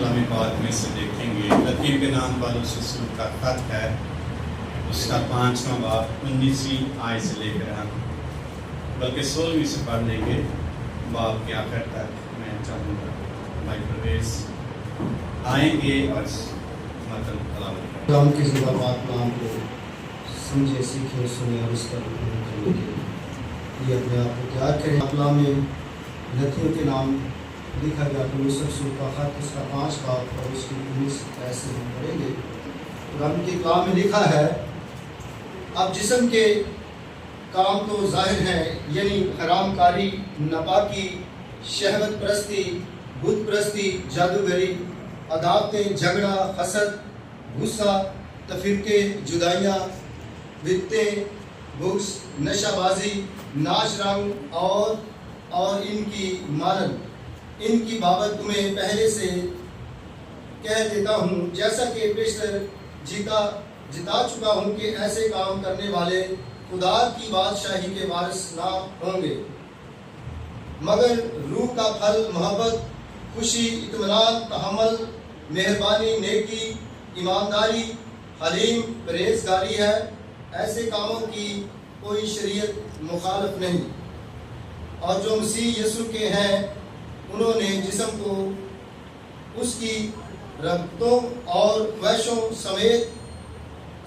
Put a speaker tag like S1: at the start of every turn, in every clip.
S1: कलाम पाक में से देखेंगे। लतीफ़ के नाम वालों रसूल का खत है, उसका 5वां बाब 19वीं आयत से लेकर हम बल्कि 16वीं से पढ़ लेंगे बाब के आखिर तक। मैं चाहूँगा भाई प्रवेश आएंगे और मतलब
S2: कलाम के ज़िंदा पाक नाम को समझे, सीखे, सुने और इस पर अमल करने के लिए अपने आप को तैयार करें। कलाम में लतीफ़ के नाम लिखा गया पौलुस रसूल का खत, उसका 5 बाब और उसकी 19 ऐसे हम पढ़ेंगे। कुरान के कलाम में लिखा है, अब जिस्म के काम तो जाहिर हैं, यानी हरामकारी, नापाकी, शहवत परस्ती, बुत परस्ती, जादूगरी, अदावतें, झगड़ा, हसद, गुस्सा, तफरीके, जुदाइयाँ, बित्तें, बुग्स, नशाबाजी, नाच रंग और इनकी मानन। इनकी बाबत तुम्हें पहले से कह देता हूँ, जैसा कि पेशतर जिता चुका हूँ कि ऐसे काम करने वाले खुदा की बादशाही के वारिस ना होंगे, मगर रूह का फल मोहब्बत, खुशी, इत्मीनान, तहम्मुल, मेहरबानी, नेकी, ईमानदारी, हलीम, परहेज़गारी है। ऐसे कामों की कोई शरीयत मुखालिफ नहीं। और जो मसीह यीशु के हैं, उन्होंने जिस्म को उसकी रगतों और ख्वाहिशों समेत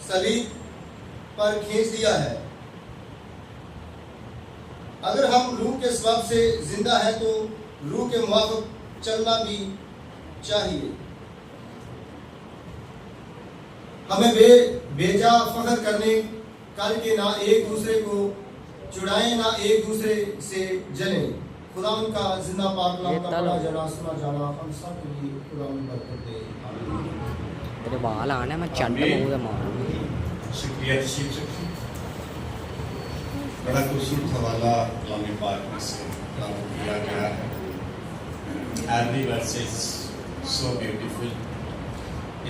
S2: सलीब पर खींच दिया है। अगर हम रूह के सबब से जिंदा है तो रूह के मुवाफिक चलना भी चाहिए। हमें बेजा फख्र करके ना एक दूसरे को चुड़ाएं, ना एक दूसरे से जलें। खुदा उनका जिंदा पाक नाम का पढ़ा जाना, सुना जाना हम सब के लिए खुदा उन बरकत दे।
S3: तेरे बाल आने में चंड मुंह से मार।
S1: शुक्रिया तशरीफ। बड़ा खूबसूरत हवाला कलाम पाक में से किया गया है। Every verse is so beautiful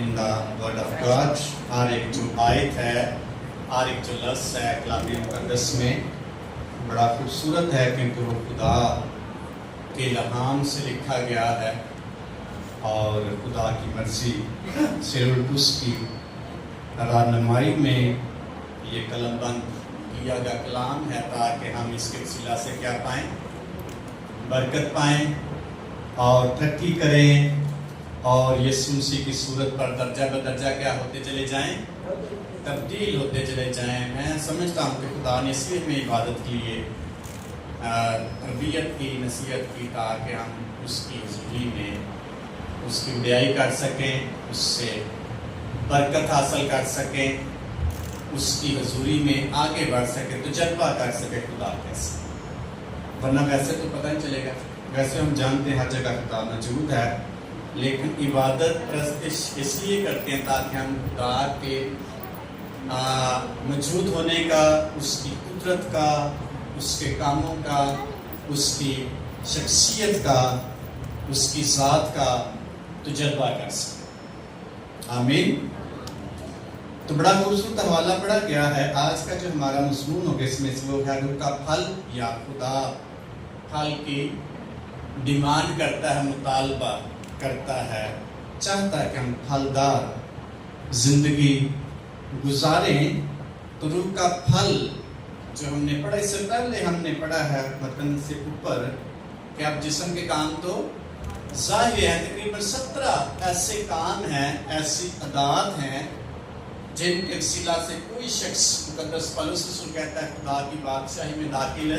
S1: in the word of God। हर एक जो आयत है, हर एक जो लफ्ज़ है कलाम मुक़द्दस में बड़ा खूबसूरत है, क्योंकि वो खुदा के इल्हाम से लिखा गया है और खुदा की मर्ज़ी से उसकी रहनुमाई में ये कलमबंद किया गया कलाम है, ताकि हम इसके वसीला से क्या पाएँ, बरकत पाएँ और तरक्की करें और यीशु मसीह की सूरत पर दर्जा बदर्जा क्या होते चले जाएं, तब्दील होते चले जाएं। मैं समझता हूँ कि खुदा ने इसलिए में इबादत के लिए तरबियत की, नसीहत की, ताकि हम उसकी हज़ूरी में उसकी उड़ाई कर सकें, उससे बरकत हासिल कर सकें, उसकी हज़ूरी में आगे बढ़ सकें, तो तजर्बा कर सकें खुदा कैसे। वरना वैसे तो पता नहीं चलेगा। वैसे हम जानते हैं हर जगह खुदा मौजूद है, लेकिन इबादत प्रस्तिश इसलिए करते हैं ताकि हम खुदा के मौजूद होने का, उसकी कुदरत का, उसके कामों का, उसकी शख्सियत का, उसकी ज़ात का तजर्बा कर सकें। आमीन। तो बड़ा खूबसूरत हवाला पढ़ा गया है। आज का जो हमारा मज़मून होगा इसमें से वो है रूह का फल, या खुदा फल की डिमांड करता है, मुतालबा करता है, चाहता है कि हम फलदार जिंदगी गुजारें। तो रूह का फल जो हमने पढ़ा, इससे पहले हमने पढ़ा है मतन से ऊपर कि अब जिस्म के काम तो जाहिर है। तकरीबन 17 ऐसे काम हैं, ऐसी अदात हैं जिनके वसीला से कोई शख्स, मुक़द्दस पौलुस रसूल कहता है, खुदा की बादशाही में दाखिल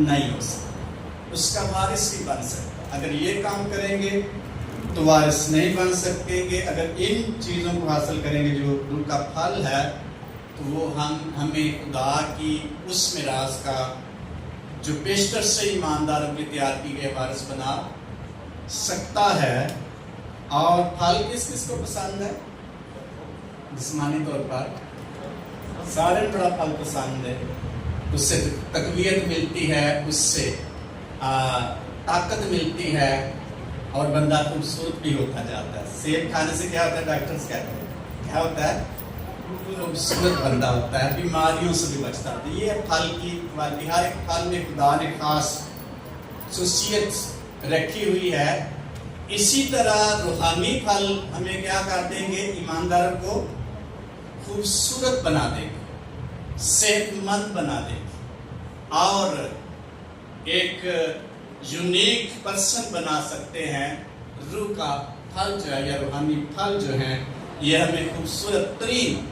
S1: नहीं हो सकता, उसका वारिस नहीं बन सकता। अगर ये काम करेंगे तो वारिस नहीं बन सकेंगे। अगर इन चीज़ों को हासिल करेंगे जो रूह का फल है, तो वो हमें खुदा की उस मिरास का जो पेशतर से ईमानदारों के तैयार की गए वारिस बना सकता है। और फल किस किस को पसंद है? जिस्मानी तौर पर सारे बड़ा फल पसंद है। उससे तकवीयत मिलती है, उससे ताकत मिलती है और बंदा खूबसूरत भी होता जाता है। सेब खाने से क्या होता है? डॉक्टर्स कहते हैं क्या होता है? खूबसूरत बंदा होता है, बीमारियों से भी बचता है। ये फल की क्वालिटी, हर एक फल में खुदा ने खास खसूसियत रखी हुई है। اسی طرح روحانی پھل ہمیں کیا کر دیں گے؟ ایماندار کو خوبصورت بنا دیں گے، صحت مند بنا دیں گے، اور ایک یونیک پرسن بنا سکتے ہیں۔ روح کا پھل جو ہے یا روحانی پھل جو ہیں یہ ہمیں خوبصورت ترین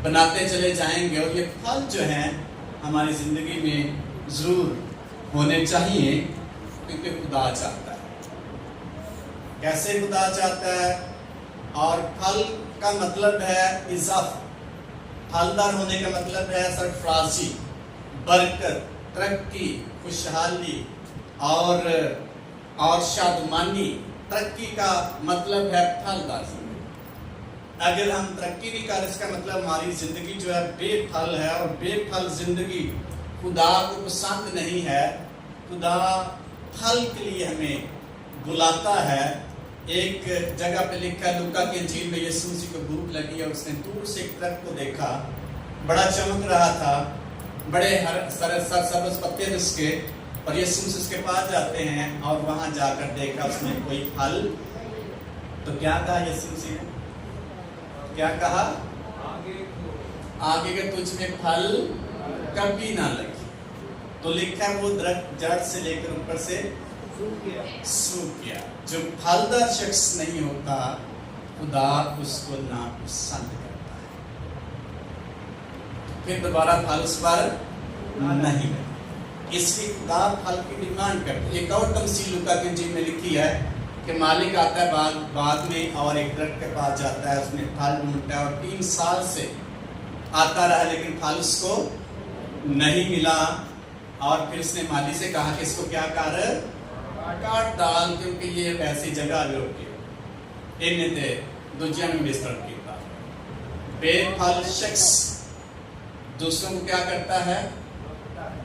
S1: بناتے چلے جائیں گے، اور یہ پھل جو ہیں ہماری زندگی میں ضرور ہونے چاہیے، کیونکہ خدا چاہتا ہے۔ کیسے خدا چاہتا ہے؟ اور پھل کا مطلب ہے اضافہ، پھلدار ہونے کا مطلب ہے سرفرازی، برکت، ترقی، خوشحالی اور شادمانی۔ ترقی کا مطلب ہے پھلدار زندگی۔ اگر ہم ترقی نہیں کر، اس کا مطلب ہماری زندگی جو ہے بے پھل ہے، اور بے پھل زندگی خدا کو پسند نہیں ہے۔ خدا پھل کے لیے ہمیں بلاتا ہے۔ ایک جگہ پہ لکھا ہے لوکا کی انجیل میں، یسوع مسیح کو بھوک لگی اور اس نے دور سے ایک درخت کو دیکھا، بڑا چمک رہا تھا، بڑے سرسبز پتے تھے اس کے، اور یسوع مسیح اس کے پاس جاتے ہیں اور وہاں جا کر دیکھا اس میں کوئی پھل، تو کیا کہا یسوع مسیح نے؟ کیا کہا؟ آگے کے تجھ میں پھل کبھی نہ لگے۔ تو لکھا ہے وہ درخت جڑ سے لے کر اوپر سے سوکھ گیا۔ جو پھلدار شخص نہیں ہوتا خدا اس کو ناپسند کرتا ہے، پھر دوبارہ پھل اس پر نہیں لگتا۔ اس لیے خدا پھل کی ڈیمانڈ کرتا ہے۔ ایک اور تمثیل لوکا کی انجیل میں لکھی ہے کہ مالک آتا ہے بعد میں اور ایک درخت کے پاس جاتا ہے، اس میں پھل ڈھونڈتا ہے، اور 3 سال سے آتا رہا لیکن پھل اس کو نہیں ملا، اور پھر اس نے مالی سے کہا کہ اس کو کیا کر کاٹ ڈال، کیونکہ یہ ایسی جگہ جو انہیں دے دنیا میں ڈسٹرب کیتا۔ بے پھل شخص دوسروں کو کیا کرتا ہے؟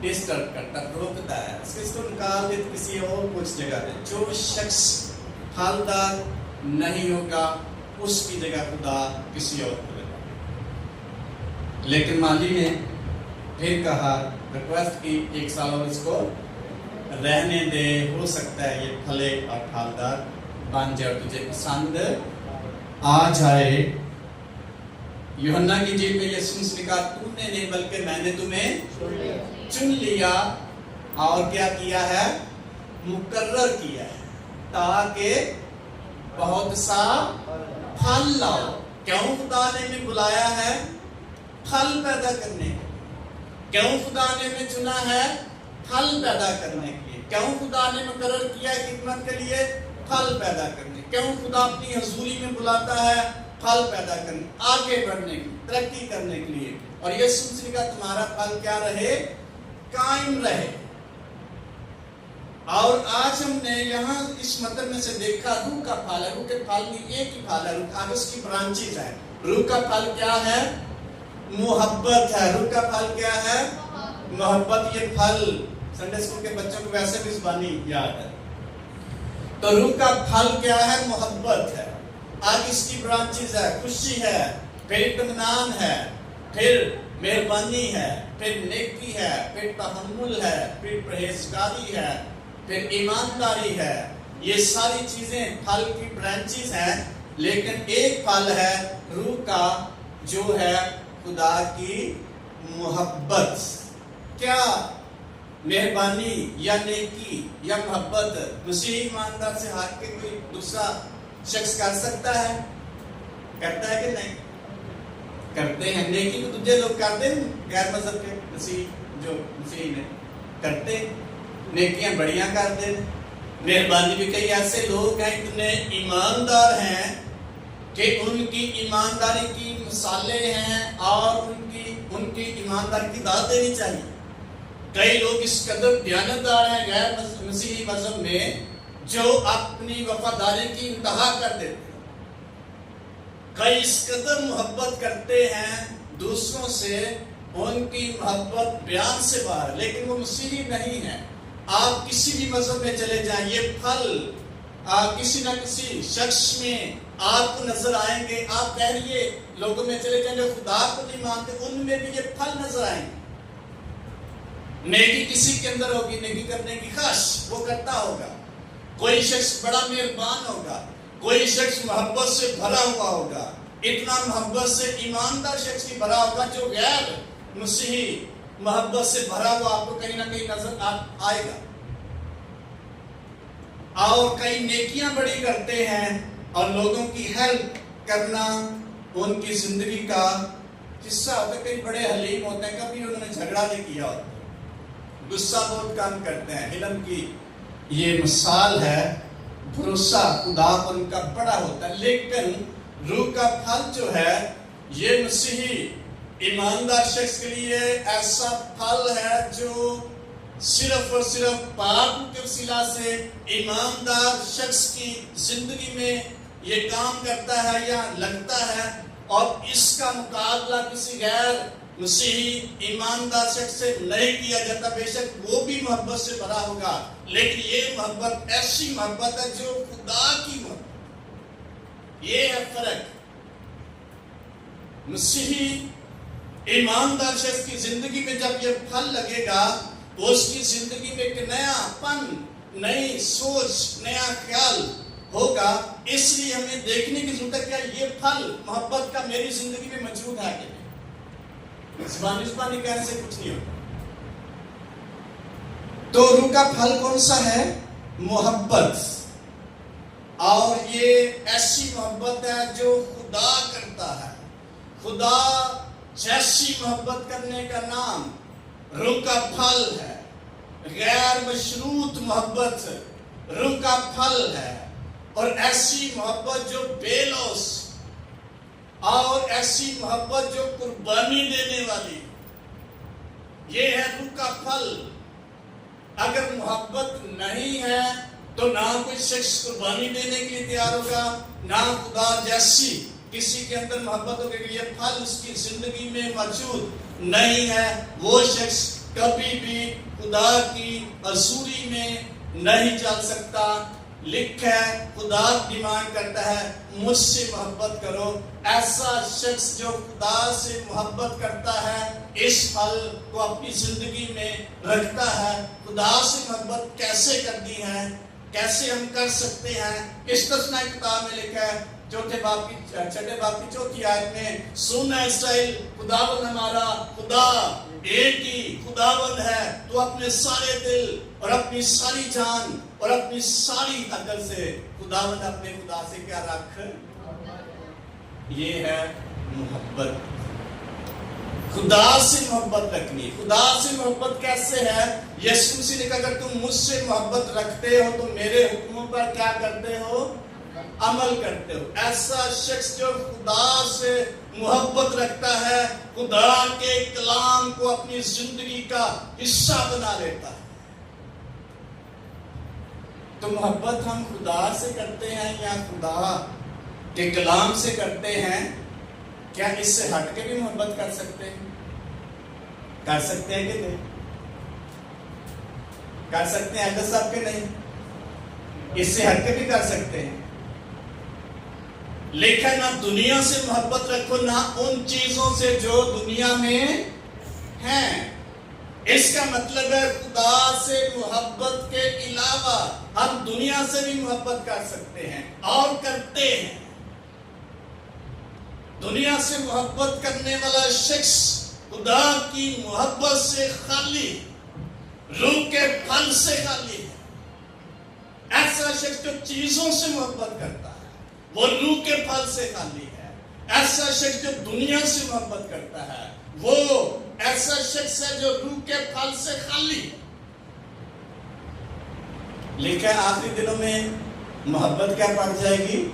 S1: ڈسٹرب کرتا، روکتا ہے، اس کو نکال دے کسی اور کچھ جگہ دے۔ جو شخص پھلدار نہیں ہوگا اس کی جگہ خدا کسی اور کو لگا۔ لیکن مالی نے پھر کہا، ریکویسٹ کی 1 سال اور اس کو رہنے دے، ہو سکتا ہے یہ پھلے اور پھلدار بن جائے اور تجھے پسند آ جائے۔ یوحنا کی انجیل میں یسوع نے کہا تو نے نہیں بلکہ میں نے تمہیں چن لیا، اور کیا کیا ہے؟ مقرر کیا ہے تاکہ بہت سا پھل لاؤ۔ کیوں خدا نے ہمیں بلایا ہے؟ پھل پیدا کرنے۔ کیوں خدا نے ہمیں چنا ہے؟ پھل پیدا کرنے کے لیے۔ کیوں خدا نے مقرر کیا ہے خدمت کے لیے؟ پھل پیدا کرنے۔ کیوں خدا اپنی حضوری میں بلاتا ہے؟ پھل پیدا کرنے، آگے بڑھنے کی، ترقی کرنے کے لیے۔ اور یہ سنسنی کا تمہارا پھل کیا رہے؟ قائم رہے۔ اور آج ہم نے یہاں اس مطلب میں سے دیکھا روح کا پھل ہے۔ روح کے پھل نہیں، ایک ہی پھل ہے، آگے اس کی برانچز ہے۔ روح کا پھل کیا ہے؟ محبت ہے۔ روح کا پھل کیا ہے؟ محبت۔ یہ پھل سنڈے اسکول کے بچوں کو ویسے بھی زبانی یاد ہے۔ تو روح کا پھل کیا ہے؟ محبت ہے۔ آگے اس کی برانچز ہے، خوشی ہے، پھر اطمینان ہے، پھر مہربانی ہے، پھر نیکی ہے، پھر تحمل ہے، پھر پرہیزگاری ہے، پھر ایمانداری ہے۔ یہ ساری چیزیں پھل کی برانچز ہیں، لیکن ایک پھل ہے روح کا جو ہے خدا کی محبت۔ کیا مہربانی یا نیکی یا محبت مسیحی ایماندار سے ہٹ کے کوئی دوسرا شخص کر سکتا ہے؟ کرتا ہے کہ نہیں؟ کرتے ہیں۔ نیکی تو دوسرے لوگ کرتے ہیں، غیر مذہب کے مسیحی نے کرتے، نیکیاں بڑیاں کرتے ہیں۔ مہربانی بھی کئی ایسے لوگ ہیں اتنے ایماندار ہیں کہ ان کی ایمانداری کی مثالیں ہیں اور ان کی ایمانداری کی داد دینی چاہیے۔ کئی لوگ اس قدر دیانتدار ہیں غیر مسیحی مذہب میں جو اپنی وفاداری کی انتہا کر دیتے ہیں۔ کئی اس قدر محبت کرتے ہیں دوسروں سے، ان کی محبت بیان سے باہر، لیکن وہ مسیحی نہیں ہے۔ آپ کسی بھی مذہب میں چلے جائیں، یہ پھل کسی نہ کسی شخص میں آپ کو نظر آئیں گے۔ آپ کہریے لوگوں میں چلے جائیں جو خدا کو نہیں مانتے، ان میں بھی یہ پھل نظر آئیں گے۔ نیکی کسی کے اندر ہوگی، نیکی کرنے کی خواہش وہ کرتا ہوگا، کوئی شخص بڑا مہربان ہوگا، کوئی شخص محبت سے بھرا ہوا ہوگا، اتنا محبت سے ایماندار شخص بھی بھرا ہوگا جو غیر مسیحی محبت سے بھرا ہوا آپ کو کہیں نہ کہیں نظر آئے گا. اور کئی نیکیاں بڑی کرتے ہیں اور لوگوں کی ہیلپ کرنا ان کی زندگی کا حصہ ہوتا ہے. کئی بڑے حلیم ہوتے ہیں، کبھی انہوں نے جھگڑا نہیں کیا ہوتا، غصہ بہت کم کرتے ہیں. علم کی یہ مثال ہے، بھروسہ خدا پر ان کا بڑا ہوتا ہے. لیکن روح کا پھل جو ہے یہ مسیحی ایماندار شخص کے لیے ایسا پھل ہے جو صرف اور صرف پاک کے وسیلہ سے ایماندار شخص کی زندگی میں یہ کام کرتا ہے یا لگتا ہے، اور اس کا مقابلہ کسی غیر مسیحی ایماندار شخص سے نہیں کیا جاتا. بے شک وہ بھی محبت سے بھرا ہوگا، لیکن یہ محبت ایسی محبت ہے جو خدا کی محبت. یہ ہے فرق. مسیحی ایماندار شخص کی زندگی میں جب یہ پھل لگے گا تو اس کی زندگی میں ایک نیا پن، نئی سوچ، نیا خیال ہوگا. اس لیے ہمیں دیکھنے کی ضرورت ہے کیا یہ پھل محبت کا میری زندگی میں موجود ہے کہ نہیں. زبانی کہنے سے کچھ نہیں ہوتا. تو روح کا پھل کون سا ہے؟ محبت. اور یہ ایسی محبت ہے جو خدا کرتا ہے. خدا جیسی محبت کرنے کا نام روح کا پھل ہے. غیر مشروط محبت روح کا پھل ہے، اور ایسی محبت جو بے لوث اور ایسی محبت جو قربانی دینے والی، یہ ہے روح کا پھل. اگر محبت نہیں ہے تو نہ کوئی شخص قربانی دینے کے لیے تیار ہوگا، نہ خدا جیسی کسی کے اندر محبت ہوگی. کہ یہ پھل اس کی زندگی میں موجود نہیں ہے، وہ شخص کبھی بھی خدا کی حضوری میں نہیں چل سکتا. لکھا ہے، خدا ڈیمانڈ کرتا ہے مجھ سے محبت کرو. ایسا شخص جو خدا سے محبت کرتا ہے اس پھل کو اپنی زندگی میں رکھتا ہے. خدا سے محبت کیسے کرنی ہے، کیسے ہم کر سکتے ہیں؟ استثناء کتاب میں لکھا ہے چھٹے باپ کی چوتھی آیت میں، سن اسرائیل، خداوند ہمارا خدا ایک ہی خداوند ہے، تو اپنے سارے دل اور اپنی ساری جان اور اپنی ساری عقل سے خداوند اپنے خدا سے کیا رکھ. یہ ہے محبت. خدا سے محبت رکھنی. خدا سے محبت کیسے ہے؟ یسوع مسیح نے کہا اگر تم مجھ سے محبت رکھتے ہو تو میرے حکموں پر کیا کرتے ہو؟ عمل کرتے ہو. ایسا شخص جو خدا سے محبت رکھتا ہے خدا کے کلام کو اپنی زندگی کا حصہ بنا لیتا ہے. تو محبت ہم خدا سے کرتے ہیں یا خدا کے کلام سے کرتے ہیں؟ کیا اس سے ہٹ کے بھی محبت کر سکتے ہیں؟ کر سکتے ہیں کہ نہیں؟ کر سکتے ہیں حضرت صاحب کے نہیں؟ اس سے ہٹ کے بھی کر سکتے ہیں. لیکن نہ دنیا سے محبت رکھو نہ ان چیزوں سے جو دنیا میں ہیں. اس کا مطلب ہے خدا سے محبت کے علاوہ ہم دنیا سے بھی محبت کر سکتے ہیں اور کرتے ہیں. دنیا سے محبت کرنے والا شخص خدا کی محبت سے خالی، روح کے پھل سے خالی ہے. ایسا شخص جو چیزوں سے محبت کرتا ہے وہ روح کے پھل سے خالی ہے. ایسا شخص جو دنیا سے محبت کرتا ہے وہ ایسا شخص ہے جو روح کے پھل سے خالی ہے. لیکن آخری دنوں میں محبت کیا پڑ جائے گی؟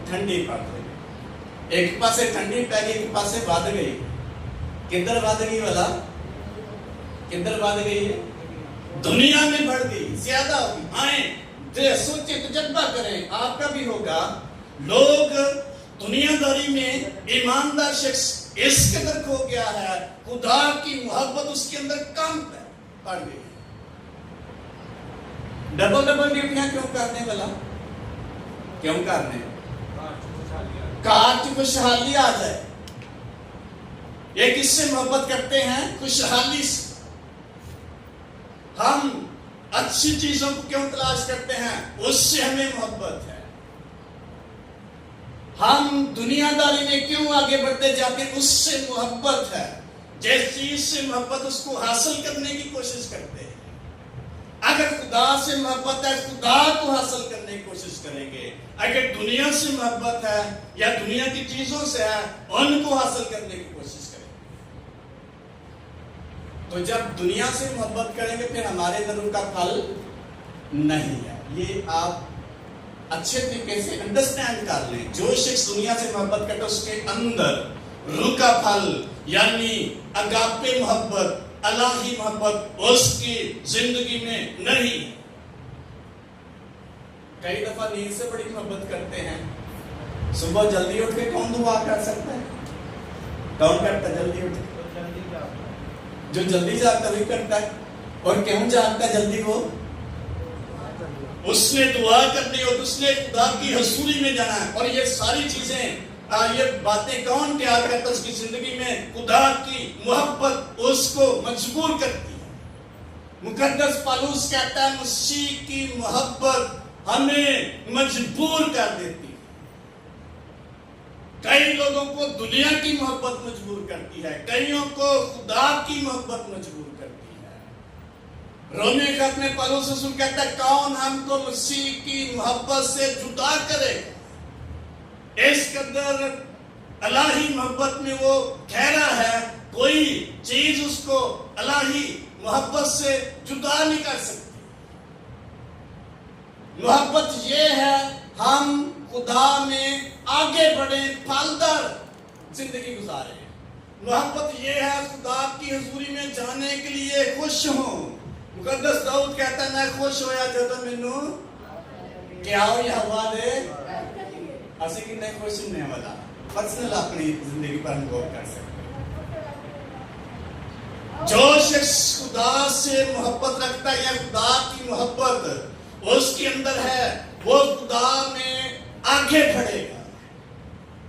S1: ٹھنڈی پڑ جائے گی. ایک پاسے ٹھنڈی پہ گئی، ایک پاسے بد گئی. کدھر بد گئی والا؟ کدھر بد گئی ہے؟ دنیا میں بڑھ گئی، زیادہ ہوگی. آئیں سوچیں، تجربہ کریں، آپ کا بھی ہوگا. لوگ دنیا داری میں ایماندار شخص اس قدر کھو گیا ہے، خدا کی محبت اس کے اندر کم پڑ گئی. ڈبل ڈیوٹیاں کیوں کرنے والا؟ کیوں کرنے؟ کار کی خوشحالی آ جائے. یہ کس سے محبت کرتے ہیں؟ خوشحالی سے. ہم अच्छी चीजों को क्यों तलाश करते हैं? उससे हमें मोहब्बत है। हम दुनियादारी में क्यों आगे बढ़ते जाते हैं? उससे मोहब्बत है। जिस चीज से मोहब्बत उसको हासिल करने की कोशिश करते हैं। अगर खुदा से मोहब्बत है, खुदा को हासिल करने की कोशिश करेंगे। अगर दुनिया से मोहब्बत है या दुनिया की चीजों से है, उनको हासिल करने की कोशिश करेंगे। तो जब दुनिया से मोहब्बत करेंगे फिर हमारे अंदर उनका फल नहीं है। ये आप अच्छे तरीके से अंडरस्टैंड कर लें। जो शख्स दुनिया से मोहब्बत करता है उसके अंदर रूह का फल यानी अगापे मोहब्बत, अलाही मोहब्बत उसकी जिंदगी में नहीं है। कई दफा नींद से बड़ी मोहब्बत करते हैं। सुबह जल्दी उठ के कौन दुआ कर सकता है? कौन करता है जल्दी उठ के? जो जल्दी जागता वही करता है। और क्यों जागता है जल्दी? वो उसने दुआ करनी हो तो उसने खुदा की हजूरी में जाना है। और ये सारी चीजें ये बातें कौन तैयार करता है उसकी जिंदगी में? खुदा की मोहब्बत उसको मजबूर करती है। मुकद्दस पौलुस कहता है मसीह की मोहब्बत हमें मजबूर कर देती है। कई लोगों को दुनिया की मोहब्बत मजबूर करती है, कईयों को खुदा की मोहब्बत मजबूर करती है। रोमी के खत में पौलुस रसूल कहता है कौन हमको मसीह की मोहब्बत से जुदा करेगा? इस कदर अलाही मोहब्बत में वो ठहरा है, कोई चीज उसको अलाही मोहब्बत से जुदा नहीं कर सकती। मोहब्बत ये है हम खुदा में आगे बढ़े, फलदार जिंदगी गुजारे। मोहब्बत ये है खुदा की हजूरी में जाने के लिए खुश हूं। मुकद्दस दाऊद कहता है मैं खुश होया जब मैनू क्या हो या हवा दे। ऐसे कि नहीं खुश होने वाला पर्सनल अपनी जिंदगी पर हम गौर कर सकते हैं। जो शख्स खुदा से मोहब्बत रखता है या खुदा की मोहब्बत उसके अंदर है, वो खुदा में आगे बढ़ेगा।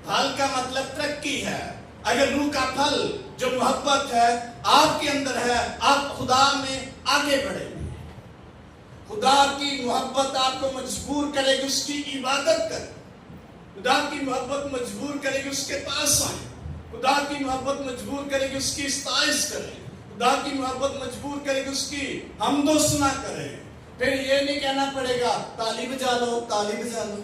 S1: फल का मतलब तरक्की है। अगर रूह का फल जो मोहब्बत है आपके अंदर है, आप खुदा में आगे बढ़ेंगे। खुदा की मोहब्बत आपको मजबूर करेगी उसकी इबादत करें। खुदा की मोहब्बत मजबूर करेगी उसके पास आए। खुदा की मोहब्बत मजबूर करेगी उसकी इस्ताइश करें। खुदा की मोहब्बत मजबूर करेगी उसकी हमदो सुना करें। फिर ये नहीं कहना पड़ेगा ताली बजा लो, ताली बजा लो।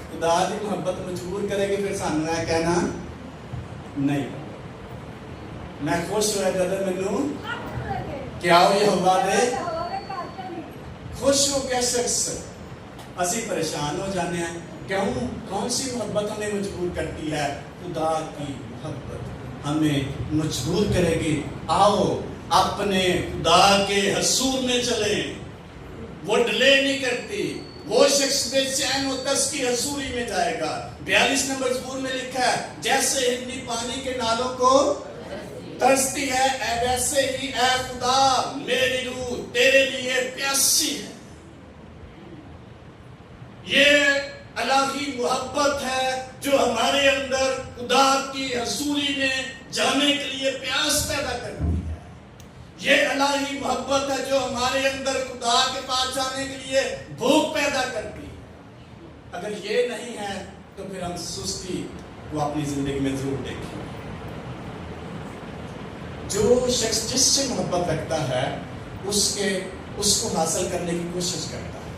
S1: खुदा की मोहब्बत मजबूर करेगी फिर सानू है कहना नहीं मैं खुश होया जद मैनू क्या हो यहोवा दे। खुश हो गया शख्स, असी परेशान हो जाने हैं। क्यों? कौन सी मोहब्बत हमें मजबूर करती है? खुदा की मोहब्बत हमें मजबूर करेगी। आओ अपने खुदा के हसूर में चले। वो डिले नहीं करती। वो शख्स बेचैन होता उसकी हसूरी में जाएगा। 42 नंबर ज़बूर में लिखा है जैसे हिरनी पानी के नालों को तरसती है वैसे ही ऐ खुदा मेरी रूह तेरे लिए प्यासी है। ये अलाही मोहब्बत है जो हमारे अंदर खुदा की हसूरी में जाने के लिए प्यास पैदा करती है। ये अलाही मोहब्बत है जो हमारे अंदर खुदा के पास जाने के लिए भूख पैदा करती है। अगर ये नहीं है तो फिर हम सुस्ती को अपनी जिंदगी में जरूर देखेंगे। जो शख्स जिससे मोहब्बत रखता है उसको हासिल करने की कोशिश करता है।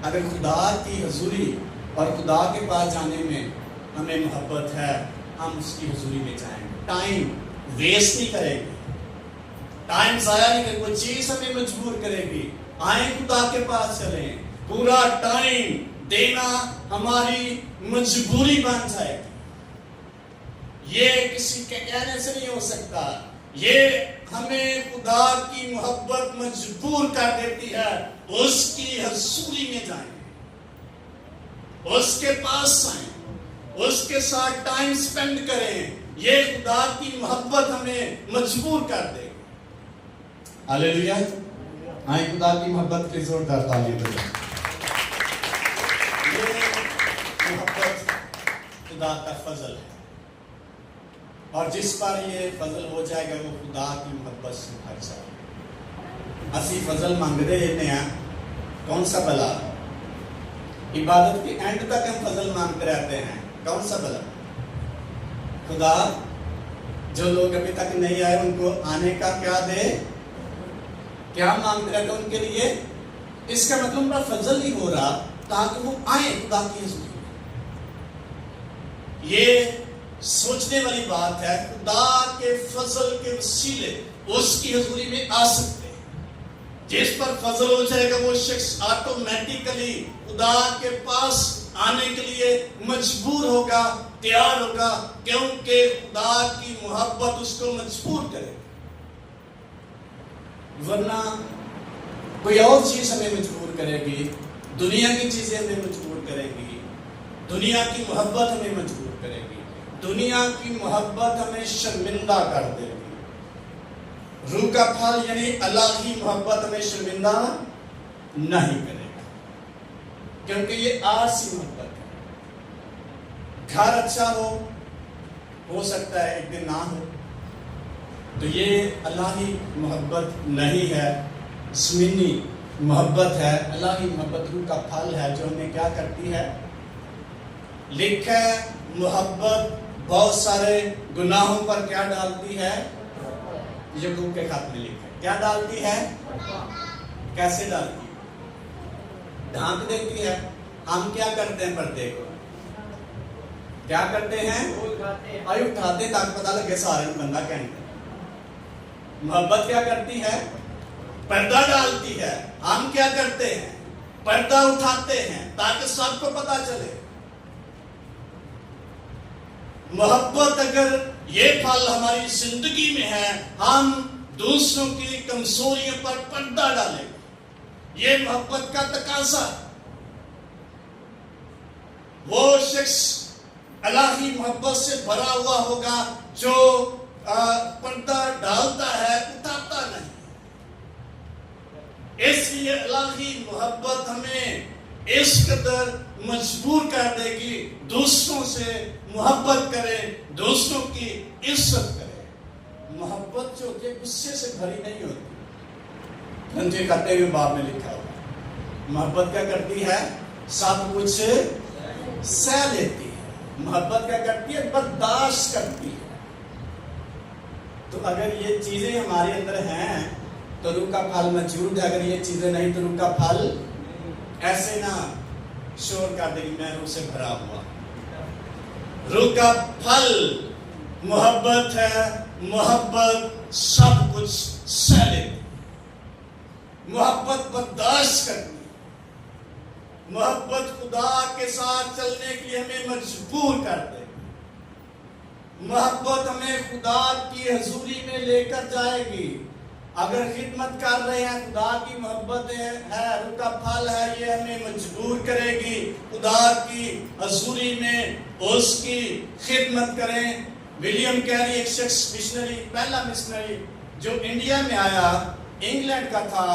S1: अगर खुदा की हजूरी और खुदा के पास जाने में हमें मोहब्बत है, हम उसकी हजूरी में जाएंगे। टाइम वेस्ट नहीं करेंगे, टाइम जाया नहीं करेंगे। कोई चीज हमें मजबूर करेगी, आए खुदा के पास चलें। पूरा टाइम देना हमारी मजबूरी बन जाएगी। ये किसी के कहने से नहीं हो सकता। ये हमें खुदा की मोहब्बत मजबूर कर देती है। उसकी हजूरी में जाएं, उसके पास आए, उसके साथ टाइम स्पेंड करें। ये खुदा की मोहब्बत हमें मजबूर कर देगी। हालेलुया। आए खुदा की मोहब्बत की जोरदार ताली बजाएं। ये मोहब्बत खुदा का फजल है और जिस पर ये फजल हो जाएगा वो खुदा की मोहब्बत से भर जाएगा। اسی فضل مانگتے رہتے ہیں، کون سا بلا؟ عبادت کے اینڈ تک ہم فضل مانگتے رہتے ہیں، کون سا بلا؟ خدا جو لوگ ابھی تک نہیں آئے ان کو آنے کا کیا دے، کیا مانگتے رہتے ان کے لیے؟ اس کا مطلب ان پر فضل نہیں ہو رہا تاکہ وہ آئیں خدا کی حضوری میں۔ یہ سوچنے والی بات ہے، خدا کے فضل کے وسیلے اس کی حضوری میں آ سکتے ہیں۔ جس پر فضل ہو جائے گا وہ شخص آٹومیٹیکلی خدا کے پاس آنے کے لیے مجبور ہوگا، تیار ہوگا، کیونکہ خدا کی محبت اس کو مجبور کرے، ورنہ کوئی اور چیز ہمیں مجبور کرے گی، دنیا کی چیزیں ہمیں مجبور کرے گی، دنیا کی محبت ہمیں مجبور کرے گی، دنیا کی محبت ہمیں شرمندہ کر دے گی۔ روح کا پھل یعنی اللہ کی محبت ہمیں شرمندہ نہیں کرے گا، کیونکہ یہ عارضی محبت ہے۔ گھر اچھا ہو سکتا ہے ایک دن نہ ہو، تو یہ اللہ کی محبت نہیں ہے، زمینی محبت ہے۔ اللہ کی محبت روح کا پھل ہے جو ہمیں کیا کرتی ہے؟ لکھا ہے محبت بہت سارے گناہوں پر کیا ڈالتی ہے؟ یعقوب کے خط میں لکھا ہے کیا ڈالتی ہے؟ کیسے ڈالتی ہے؟ ڈھانک دیتی ہے۔ ہم کیا کرتے ہیں؟ پردے کو کیا کرتے ہیں؟ آئی اٹھاتے ہیں تاکہ پتہ لگے سارے بندہ کہنے۔ محبت کیا کرتی ہے؟ پردہ ڈالتی ہے۔ ہم کیا کرتے ہیں؟ پردہ اٹھاتے ہیں تاکہ سب کو پتہ چلے۔ محبت اگر یہ پھل ہماری زندگی میں ہے، ہم دوسروں کی کمزوریوں پر پردہ ڈالیں گے، یہ محبت کا تقاضا ہے۔ وہ شخص اللہ کی محبت سے بھرا ہوا ہوگا جو پردہ ڈالتا ہے، اٹھاتا نہیں۔ اس لیے اللہ کی محبت ہمیں اس قدر مجبور کر دے گی دوسروں سے محبت کرے، دوسروں کی عزت کرے۔ محبت جو ہوتی ہے غصے سے بھری نہیں ہوتی۔ رنجے کرتے ہوئے باب میں لکھا ہوا محبت کیا کرتی ہے؟ سب کچھ سہ لیتی ہے۔ محبت کیا کرتی ہے؟ برداشت کرتی ہے۔ تو اگر یہ چیزیں ہمارے اندر ہیں تو روح کا پھل موجود ہے، اگر یہ چیزیں نہیں تو روح کا پھل ایسے نہ شور کر دے گی میں روح سے بھرا ہوا۔ روح کا پھل محبت ہے، محبت سب کچھ سہ لیتی، محبت برداشت کرتی، محبت خدا کے ساتھ چلنے کے لیے ہمیں مجبور کر دے، محبت ہمیں خدا کی حضوری میں لے کر جائے گی۔ اگر خدمت کر رہے ہیں، خدا کی محبت ہے، روح کا پھل ہے، یہ ہمیں مجبور کرے گی خدا کی حضوری میں اس کی خدمت کریں۔ ولیم کیری ایک شخص مشنری، پہلا مشنری جو انڈیا میں آیا، انگلینڈ کا تھا،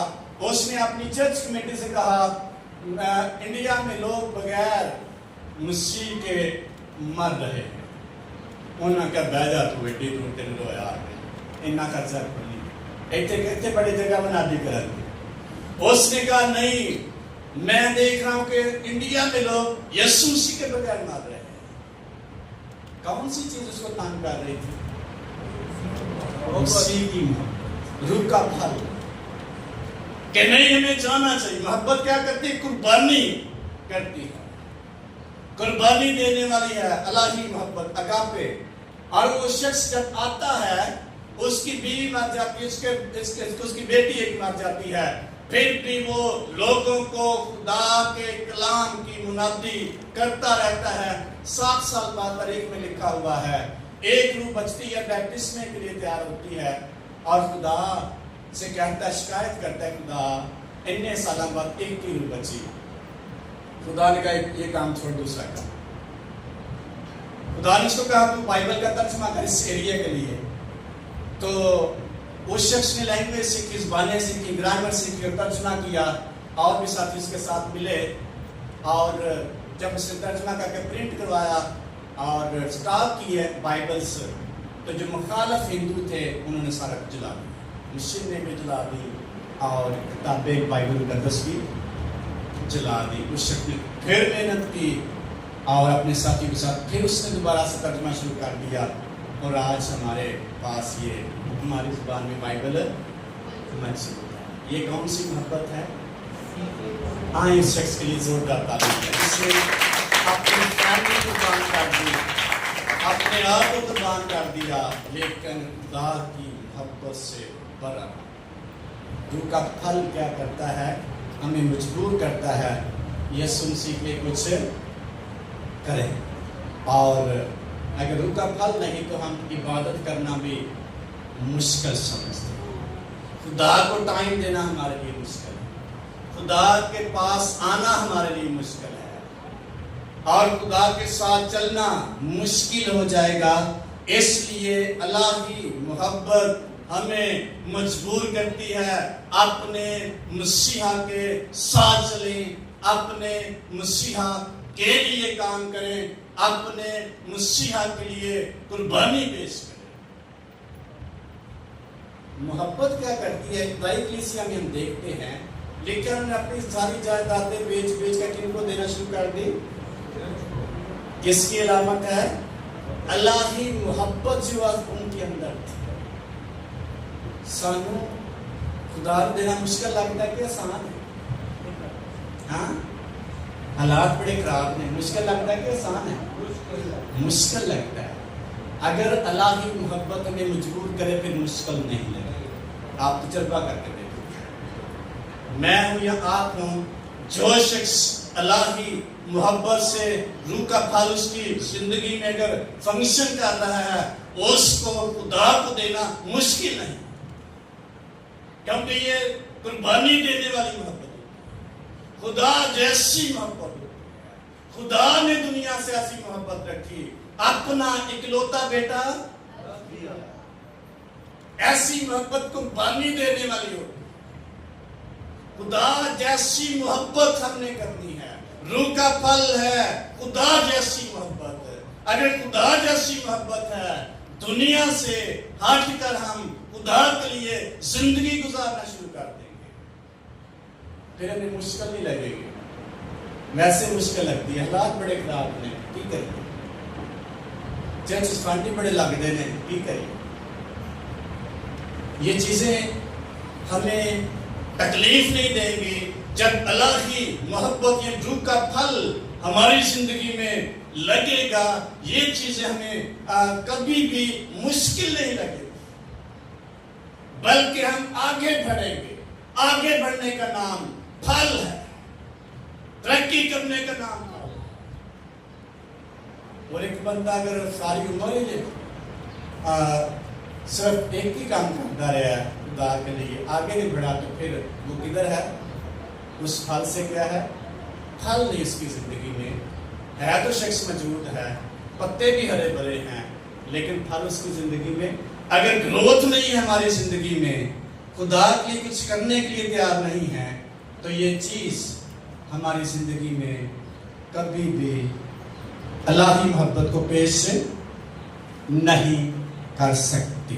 S1: اس نے اپنی چرچ کمیٹی سے کہا انڈیا میں لوگ بغیر مسیح کے مر رہے ہیں۔ انہوں نے کہا بہ جا تو ایڈی دور تین لو یار اتنا خرچہ نہیں، اتنے بڑی جگہ بنا دی کر دی۔ اس نے کہا نہیں، میں دیکھ رہا ہوں کہ انڈیا میں لوگ یسوع مسیح کے بغیر مر رہے ہیں۔ کون سی چیز اس کو تنگ کر رہی تھی؟ مسیح کی محبت، روح کا پھل کہ نہیں ہمیں جانا چاہیے۔ محبت کیا کرتی ہے؟ قربانی کرتی ہے، قربانی دینے والی ہے اللہ کی محبت، اگاپے۔ اور وہ شخص جب آتا ہے اس کی بیوی مر جاتی ہے، اس کی بیٹی ایک مر جاتی ہے، پھر بھی وہ لوگوں کو خدا کے کلام کی منادی کرتا رہتا ہے۔ 7 سال بعد تاریخ میں لکھا ہوا ہے ایک روح بچتی ہے، بیپٹسمے کے لیے تیار ہوتی ہے، اور خدا سے کہتا ہے، شکایت کرتا ہے خدا اتنے سالوں بعد ایک ہی روح بچی۔ خدا نے کہا یہ کام چھوڑ دوسرا کام۔ خدا نے اس کو کہا تو بائبل کا ترجمہ کر اس ایریا کے لیے۔ تو اس شخص نے لینگویج سیکھی، زبانیں سیکھی، گرامر سیکھی اور ترجمہ کیا، اور بھی ساتھی اس کے ساتھ ملے، اور جب اس نے ترجمہ کر کے پرنٹ کروایا اور سٹاک کیے بائبلز، تو جو مخالف ہندو تھے انہوں نے سارا جلا دیا، مشین نے بھی جلا دی، اور किताबें बाइबल मुकद्दस की जला दी। उस शख्स ने फिर मेहनत की और अपने साथी के साथ फिर उसने दोबारा से तर्जमा शुरू कर दिया और आज हमारे पास ये हमारी ज़ुबान में बाइबल मौजूद है। ये कौन सी मोहब्बत है? हाँ, इस शख्स के लिए जोरदार तालीम है जिसने अपनी फैमिली को कुर्बान कर दी, अपने आप को कुर्बान कर दिया, लेकिन खुदा की मोहब्बत से बरा। रूह का फल क्या करता है? हमें मजबूर करता है यीशु मसीह के लिए कुछ करें। और अगर रूह का फल नहीं तो हम इबादत करना भी मुश्किल समझते हैं। खुदा को टाइम देना हमारे लिए मुश्किल है, खुदा के पास आना हमारे लिए मुश्किल है और खुदा के साथ चलना मुश्किल हो जाएगा। इसलिए अल्लाह की मोहब्बत हमें मजबूर करती है अपने मसीहा के साथ चलें, अपने मसीहा के लिए काम करें, अपने मसीहा के लिए कुर्बानी पेश करें। मोहब्बत क्या करती है? खुदाई कलीसिया में हम देखते हैं, लेकिन हमने अपनी सारी जायदादें बेच बेच कर किनको देना शुरू कर दी? किसकी अलामत है? अल्लाह की मोहब्बत जो उनके अंदर थी। सानू खुदा देना मुश्किल लगता है कि आसान है? हाँ, हालात बड़े खराब ने, मुश्किल लगता है कि आसान है? मुश्किल लगता है। अगर अल्लाह की मोहब्बत हमें मजबूर करे फिर मुश्किल नहीं लगेगा। आप तजुर्बा करके देखो। मैं हूं या आप हूं, जो शख्स अल्लाह की मोहब्बत से रूह का फल उसकी जिंदगी में अगर फंक्शन कर रहा है, उसको खुदा को देना मुश्किल नहीं, क्योंकि ये कुर्बानी देने वाली मोहब्बत है। खुदा जैसी मोहब्बत, खुदा ने दुनिया से ऐसी मोहब्बत रखी, अपना इकलौता बेटा दिया। ऐसी मोहब्बत कुर्बानी देने वाली हो। खुदा जैसी मोहब्बत हमने करनी है। रूह का फल है खुदा जैसी मोहब्बत है। अगर खुदा जैसी मोहब्बत है, दुनिया से हटकर हम खुदा के लिए जिंदगी गुजारना शुरू कर देंगे, फिर हमें मुश्किल नहीं लगेगी। वैसे मुश्किल लगती है, हालात बड़े खराब ने, की करिए? चर्च फांटी बड़े लगते हैं, की करिए? ये चीजें हमें तकलीफ नहीं देंगी जब अल्लाह की मोहब्बत, ये रूह का फल हमारी जिंदगी में लगेगा। ये चीजें हमें कभी भी मुश्किल नहीं लगेगी, बल्कि हम आगे बढ़ेंगे। आगे बढ़ने का नाम फल है, तरक्की करने का नाम है। और एक बंदा अगर सारी उम्र ही सिर्फ एक ही काम करता रहा खुदा के लिए, आगे नहीं बढ़ा, तो फिर वो किधर है? उस फल से क्या है? फल नहीं उसकी जिंदगी में है। तो शख्स मौजूद है, पत्ते भी हरे भरे हैं, लेकिन फल उसकी जिंदगी में, अगर ग्रोथ नहीं है हमारी जिंदगी में, खुदा के लिए कुछ करने के लिए तैयार नहीं है, तो ये चीज हमारी जिंदगी में कभी भी अल्लाह की मोहब्बत को पेश नहीं कर सकती।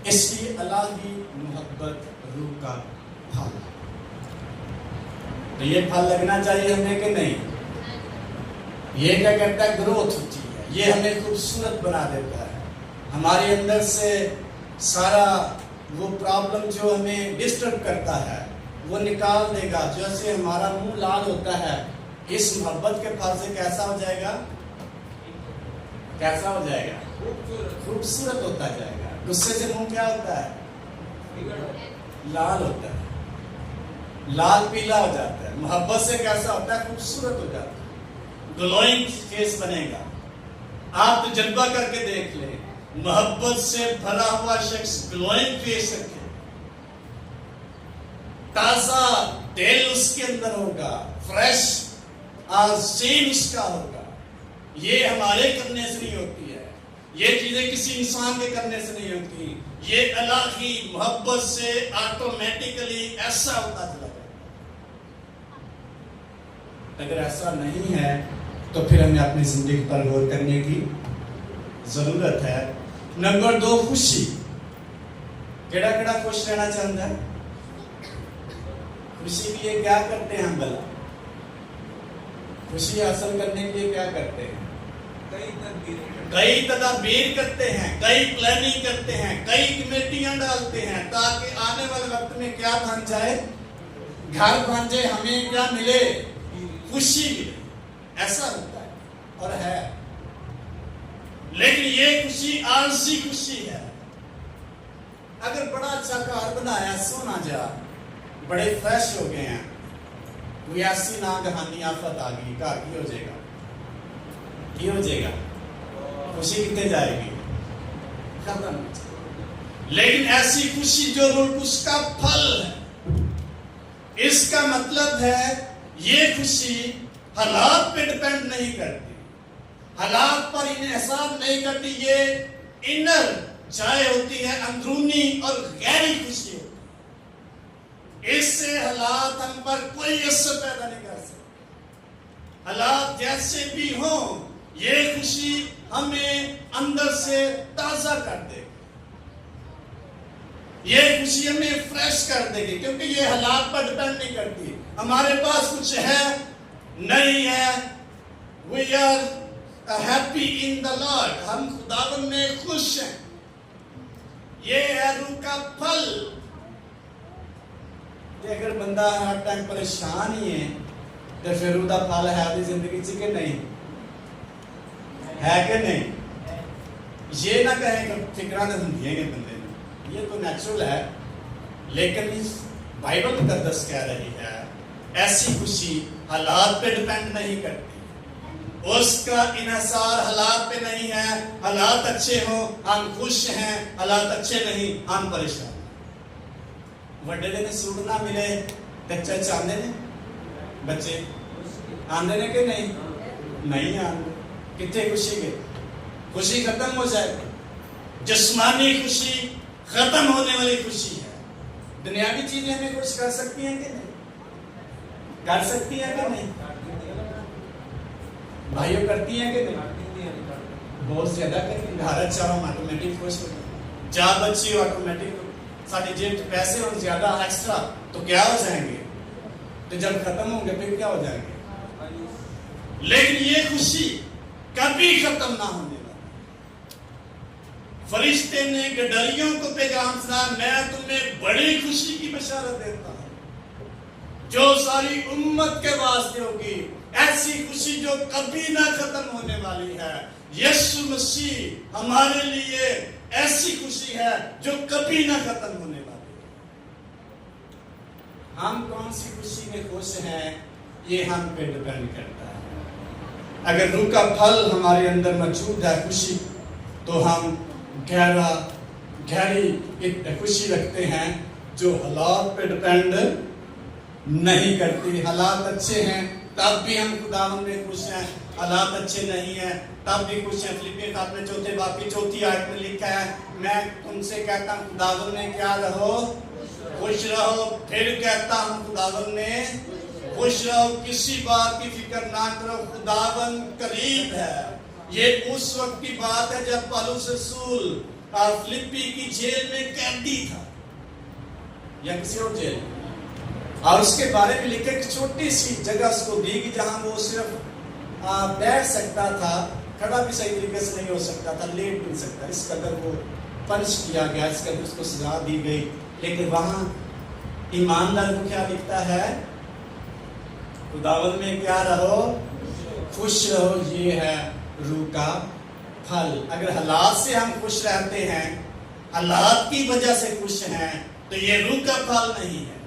S1: इसलिए अल्लाह की मोहब्बत रूह का फल। तो ये फल लगना चाहिए हमें कि नहीं? ये क्या करता है? ग्रोथ होती है, ये हमें खूबसूरत बना देता है। हमारे अंदर से सारा वो प्रॉब्लम जो हमें डिस्टर्ब करता है वो निकाल देगा। जैसे हमारा मुंह लाल होता है, इस मोहब्बत के फल से कैसा हो जाएगा? कैसा हो जाएगा? खूबसूरत होता जाएगा। गुस्से से मुंह क्या होता है? लाल होता है, लाल पीला हो जाता है। मोहब्बत से कैसा होता है? खूबसूरत हो जाता है, ग्लोइंग फेस बनेगा। आप तजुर्बा करके देख ले, मोहब्बत से भरा हुआ शख्स ग्लोइंग फेस रखे, ताजा दिल उसके अंदर होगा, फ्रेश सीन उसका होगा। ये हमारे करने से नहीं होती है, ये चीजें किसी इंसान के करने से नहीं होती, ये अल्लाह की मोहब्बत से ऑटोमेटिकली ऐसा होता चला जाए। अगर ऐसा नहीं है तो फिर हमें अपनी जिंदगी पर गौर करने की जरूरत है। नंबर 2, खुशी। केड़ा केड़ा खुश रहना चाहता है? खुशी के लिए क्या करते हैं हम भला? खुशी हासिल करने के लिए क्या करते हैं? कई तदबीर करते हैं, कई प्लानिंग करते हैं, कई कमेटियां डालते हैं, ताकि आने वाले वक्त में क्या बन जाए, घर बन जाए, हमें क्या मिले, खुशी मिले। ऐसा होता है और है, लेकिन ये खुशी आलसी खुशी है। अगर बड़ा अच्छा घर बनाया, सोना जा, बड़े फ्रेश हो गए हैं, कोई ऐसी नागहानी आफत आ गई, घर की हो जाएगा, की हो जाएगा, खुशी कितने जाएगी, खत्म। लेकिन ऐसी खुशी जो उसका फल है, इसका मतलब है ये खुशी हालात पे डिपेंड नहीं करती, हालात पर इन्हिसार नहीं करती, ये इनर चाहे होती है, अंदरूनी और गहरी खुशी होती है। इससे हालात हम पर कोई असर पैदा नहीं कर सकते। हालात जैसे भी हों, ये खुशी हमें अंदर से ताजा कर देगी, ये खुशी हमें फ्रेश कर देगी, क्योंकि ये हालात पर डिपेंड नहीं करती। हमारे पास कुछ है नहीं है, we are happy in the Lord, हम खुदावन में खुश हैं। ये है रूह का फल। अगर बंदा हर टाइम परेशान ही है, तो फिर रूह का फल है अपनी जिंदगी च कि नहीं है कि नहीं? ये ना कहें कि फिक्रा नहीं होंगी है बंदे में, ये तो नेचुरल है, लेकिन बाइबल मुकद्दस कह रही है ऐसी खुशी हालात पे डिपेंड नहीं करती, उसका इन्हिसार हालात पे नहीं है। हालात अच्छे हो हम खुश हैं, हालात अच्छे नहीं हम परेशान। वड्डे दिन सूट ना मिले बच्चे चाहते ने, बच्चे आंदे ने कि नहीं? नहीं आंदे। कितने खुशी गए, खुशी खत्म हो जाएगी। जिस्मानी खुशी खत्म होने वाली खुशी है। दुनियावी चीजें हमें खुश कर सकती हैं कि नहीं? कर सकती हैं कि नहीं? भाइयों करती हैं कि नहीं? बहुत ज्यादा करती। घर अच्छा हो ऑटोमेटिक खुश हो, चार बच्ची ऑटोमेटिक, साड़ी जेब में पैसे और ज्यादा एक्स्ट्रा तो क्या हो जाएंगे, तो जब खत्म होंगे फिर क्या हो जाएंगे। लेकिन ये खुशी कभी खत्म ना होने वाली। फरिश्ते ने गडरियों को पैगाम सुना, मैं तुम्हें बड़ी खुशी की बशारत देता हूं जो सारी उम्मत के वास्ते होगी, ऐसी खुशी जो कभी ना खत्म होने वाली है। यीशु मसीह हमारे लिए ऐसी खुशी है जो कभी ना खत्म होने वाली है। हम कौन सी खुशी में खुश हैं, ये हम पे डिपेंड करता है। अगर रूह का फल हमारे अंदर मौजूद है खुशी, तो हम गहरी खुशी रखते हैं जो हालात पे डिपेंड नहीं करती। हालात अच्छे हैं तब भी हम खुदावन में खुश हैं, हालात अच्छे नहीं है तब भी खुश हैं। फिलिपियों खाते में 4 बाब की 4 आयत में लिखा है, मैं तुमसे कहता हूँ खुदावन में क्या रहो, खुश रहो। फिर कहता हूँ खुदावन में खुश रहो, किसी बात की फिक्र ना करो, खुदावन करीब है। ये उस वक्त की बात है जब पौलुस रसूल फिलिप्पी की जेल में कैदी था, या किसी और जेल, और उसके बारे में लिखे एक छोटी सी जगह उसको दी कि जहां वो सिर्फ बैठ सकता था, खड़ा भी सही तरीके से नहीं हो सकता था, लेट भी नहीं सकता। इस कदर वो पंच किया गया, इस कदर उसको सजा दी गई। लेकिन वहां ईमानदार को क्या लिखता है, खुदावन में क्या रहो, खुश रहो, ये है रूह का फल। अगर हालात से हम खुश रहते हैं, हालात की वजह से खुश हैं, तो ये रूह का फल नहीं है।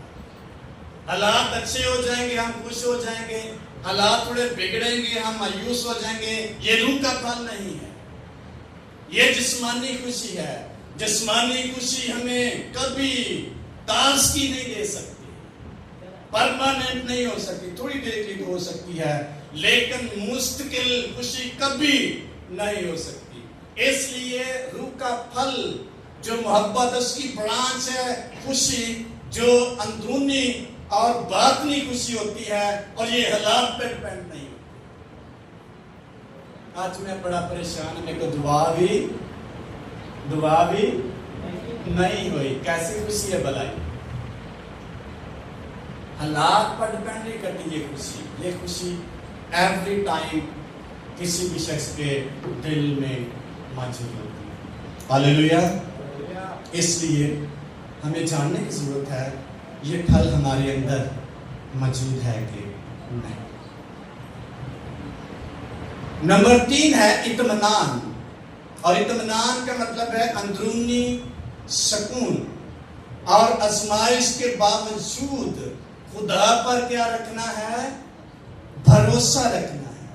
S1: हालात अच्छे हो जाएंगे हम खुश हो जाएंगे, हालात थोड़े बिगड़ेंगे हम मायूस हो जाएंगे, ये रूह का फल नहीं है। ये जिस्मानी खुशी है। जिस्मानी खुशी हमें कभी ताजगी नहीं दे सकती, परमानेंट नहीं हो सकती, थोड़ी देर के लिए हो सकती है, लेकिन मुस्तकिल खुशी कभी नहीं हो सकती। इसलिए रूह का फल जो मोहब्बत, उसकी ब्रांच है खुशी, जो अंदरूनी और बातनी खुशी होती है, और ये हालात पे डिपेंड नहीं होती। आज मैं बड़ा परेशान, मेरे को दुआ भी नहीं हुई। कैसी खुशी है भलाई? हालात पर डिपेंड नहीं करती ये खुशी एवरी टाइम किसी भी शख्स के दिल में मौजूद होती है। हालेलुया। इसलिए हमें जानने की जरूरत है ये फल हमारे अंदर मौजूद है कि नहीं। नंबर 3 है इत्मीनान, और इत्मीनान का मतलब है अंदरूनी सुकून और आजमाइश के बावजूद खुदा पर क्या रखना है? भरोसा रखना है।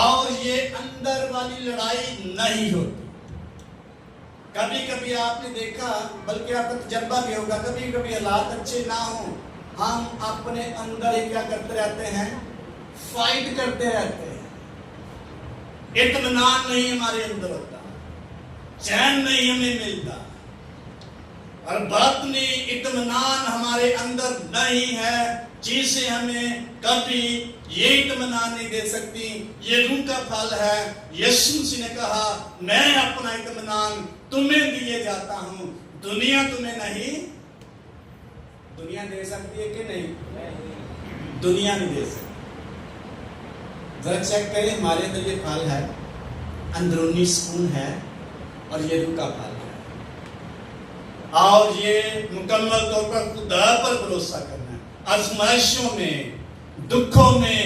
S1: और ये अंदर वाली लड़ाई नहीं होती। कभी कभी आपने देखा, बल्कि आपका तजर्बा भी होगा, कभी कभी हालात अच्छे ना हो, हम अपने अंदर ही क्या करते रहते हैं? फाइट करते रहते हैं। इत्मीनान नहीं हमारे अंदर होता, चैन नहीं हमें मिलता, और बातनी इत्मीनान हमारे अंदर नहीं है, चीजें हमें कभी ये इत्मीनान नहीं दे सकती। ये रूह का फल है। यीशु मसीह ने कहा, मैं अपना इत्मीनान तुम्हें दिए जाता हूं, दुनिया तुम्हें नहीं। दुनिया दे सकती है कि नहीं? दुनिया नहीं दे सकती। जरा चेक करें, हमारे अंदर ये फल है, अंदरूनी सुकून है, और ये रूह का फल है, और ये मुकम्मल तौर पर खुदा पर भरोसा करना है। आजमाइशों में, दुखों में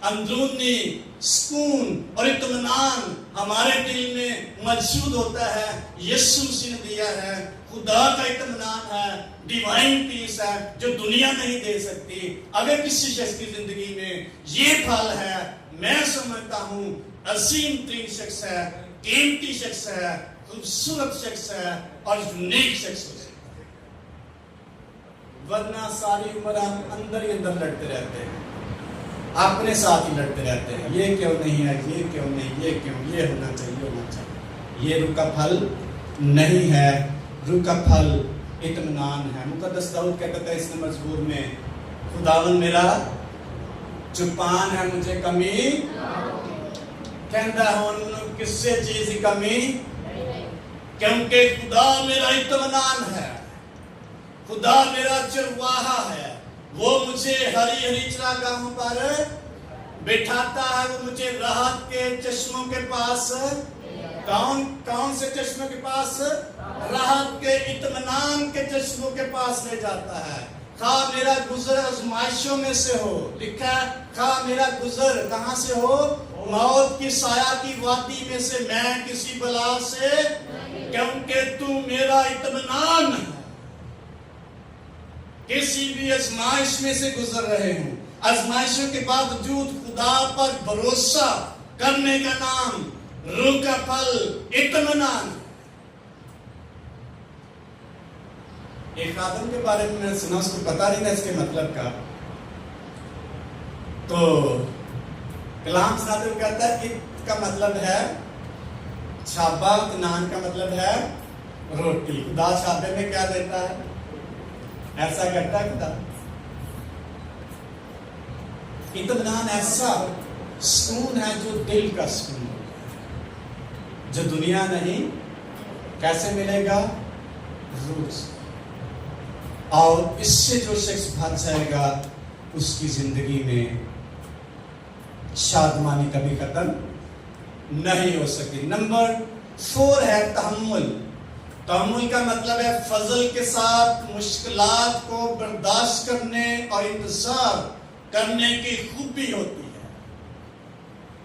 S1: अंदरूनी सुकून और इत्मीनान हमारे दिल में मौजूद होता है। यीशु मसीह ने दिया है। खुदा का इत्मीनान है, डिवाइन पीस है, जो दुनिया नहीं दे सकती। अगर किसी शख्स की जिंदगी में ये फल है, मैं समझता हूं अजीम तरीन शख्स है, कीमती शख्स है, खूबसूरत शख्स है, और यूनिक शख्स है। वरना सारी उम्र हम अंदर ही अंदर लड़ते रहते हैं, अपने साथ ही लड़ते रहते हैं। ये क्यों नहीं है, ये क्यों नहीं, ये क्यों, ये होना चाहिए, होना चाहिए। ये रूह का फल नहीं है। रूह का फल इत्मीनान है। मुकद्दस दाऊद कहता है इस मजबूर में, खुदावन मेरा चुपान है, मुझे कमी कहता हूं किससे चीज की कमी, क्योंकि खुदा मेरा इत्मीनान है, खुदा मेरा चरवाहा है। वो मुझे हरी हरी चरागाहों पर बिठाता है, वो मुझे राहत के चश्मों के पास, कौन से चश्मों के पास? राहत के, इत्मीनान के चश्मों के पास ले जाता है। खा मेरा गुजर आजमाइशों में से हो, लिखा है, खा मेरा गुजर कहां से हो? मौत की साया की वादी में से, मैं किसी बला से, क्योंकि तू मेरा इत्मीनान है। किसी भी आजमाइश में से गुजर रहे हूं, आजमाइशों के बावजूद खुदा पर भरोसा करने का नाम रूह का फल इत्मीनान। एक आदम के बारे में मैंने सुना, उसको पता नहीं था इसके मतलब का, तो कलाम सुनाते हुए कहता है इत का मतलब है छाबा, नान का मतलब है रोटी। खुदा छाबे में क्या देता है? ऐसा करता है खुदा। इत्मीनान ऐसा सुकून है जो दिल का सुकून है, जो दुनिया नहीं। कैसे मिलेगा? रूह से। और इससे जो शख्स भर जाएगा, उसकी जिंदगी में शादमानी कभी खत्म नहीं हो सकती। नंबर 4 है तहम्मुल। तहम्मुल का मतलब है फजल के साथ मुश्किलात को बर्दाश्त करने और इंतजार करने की खूबी होती है।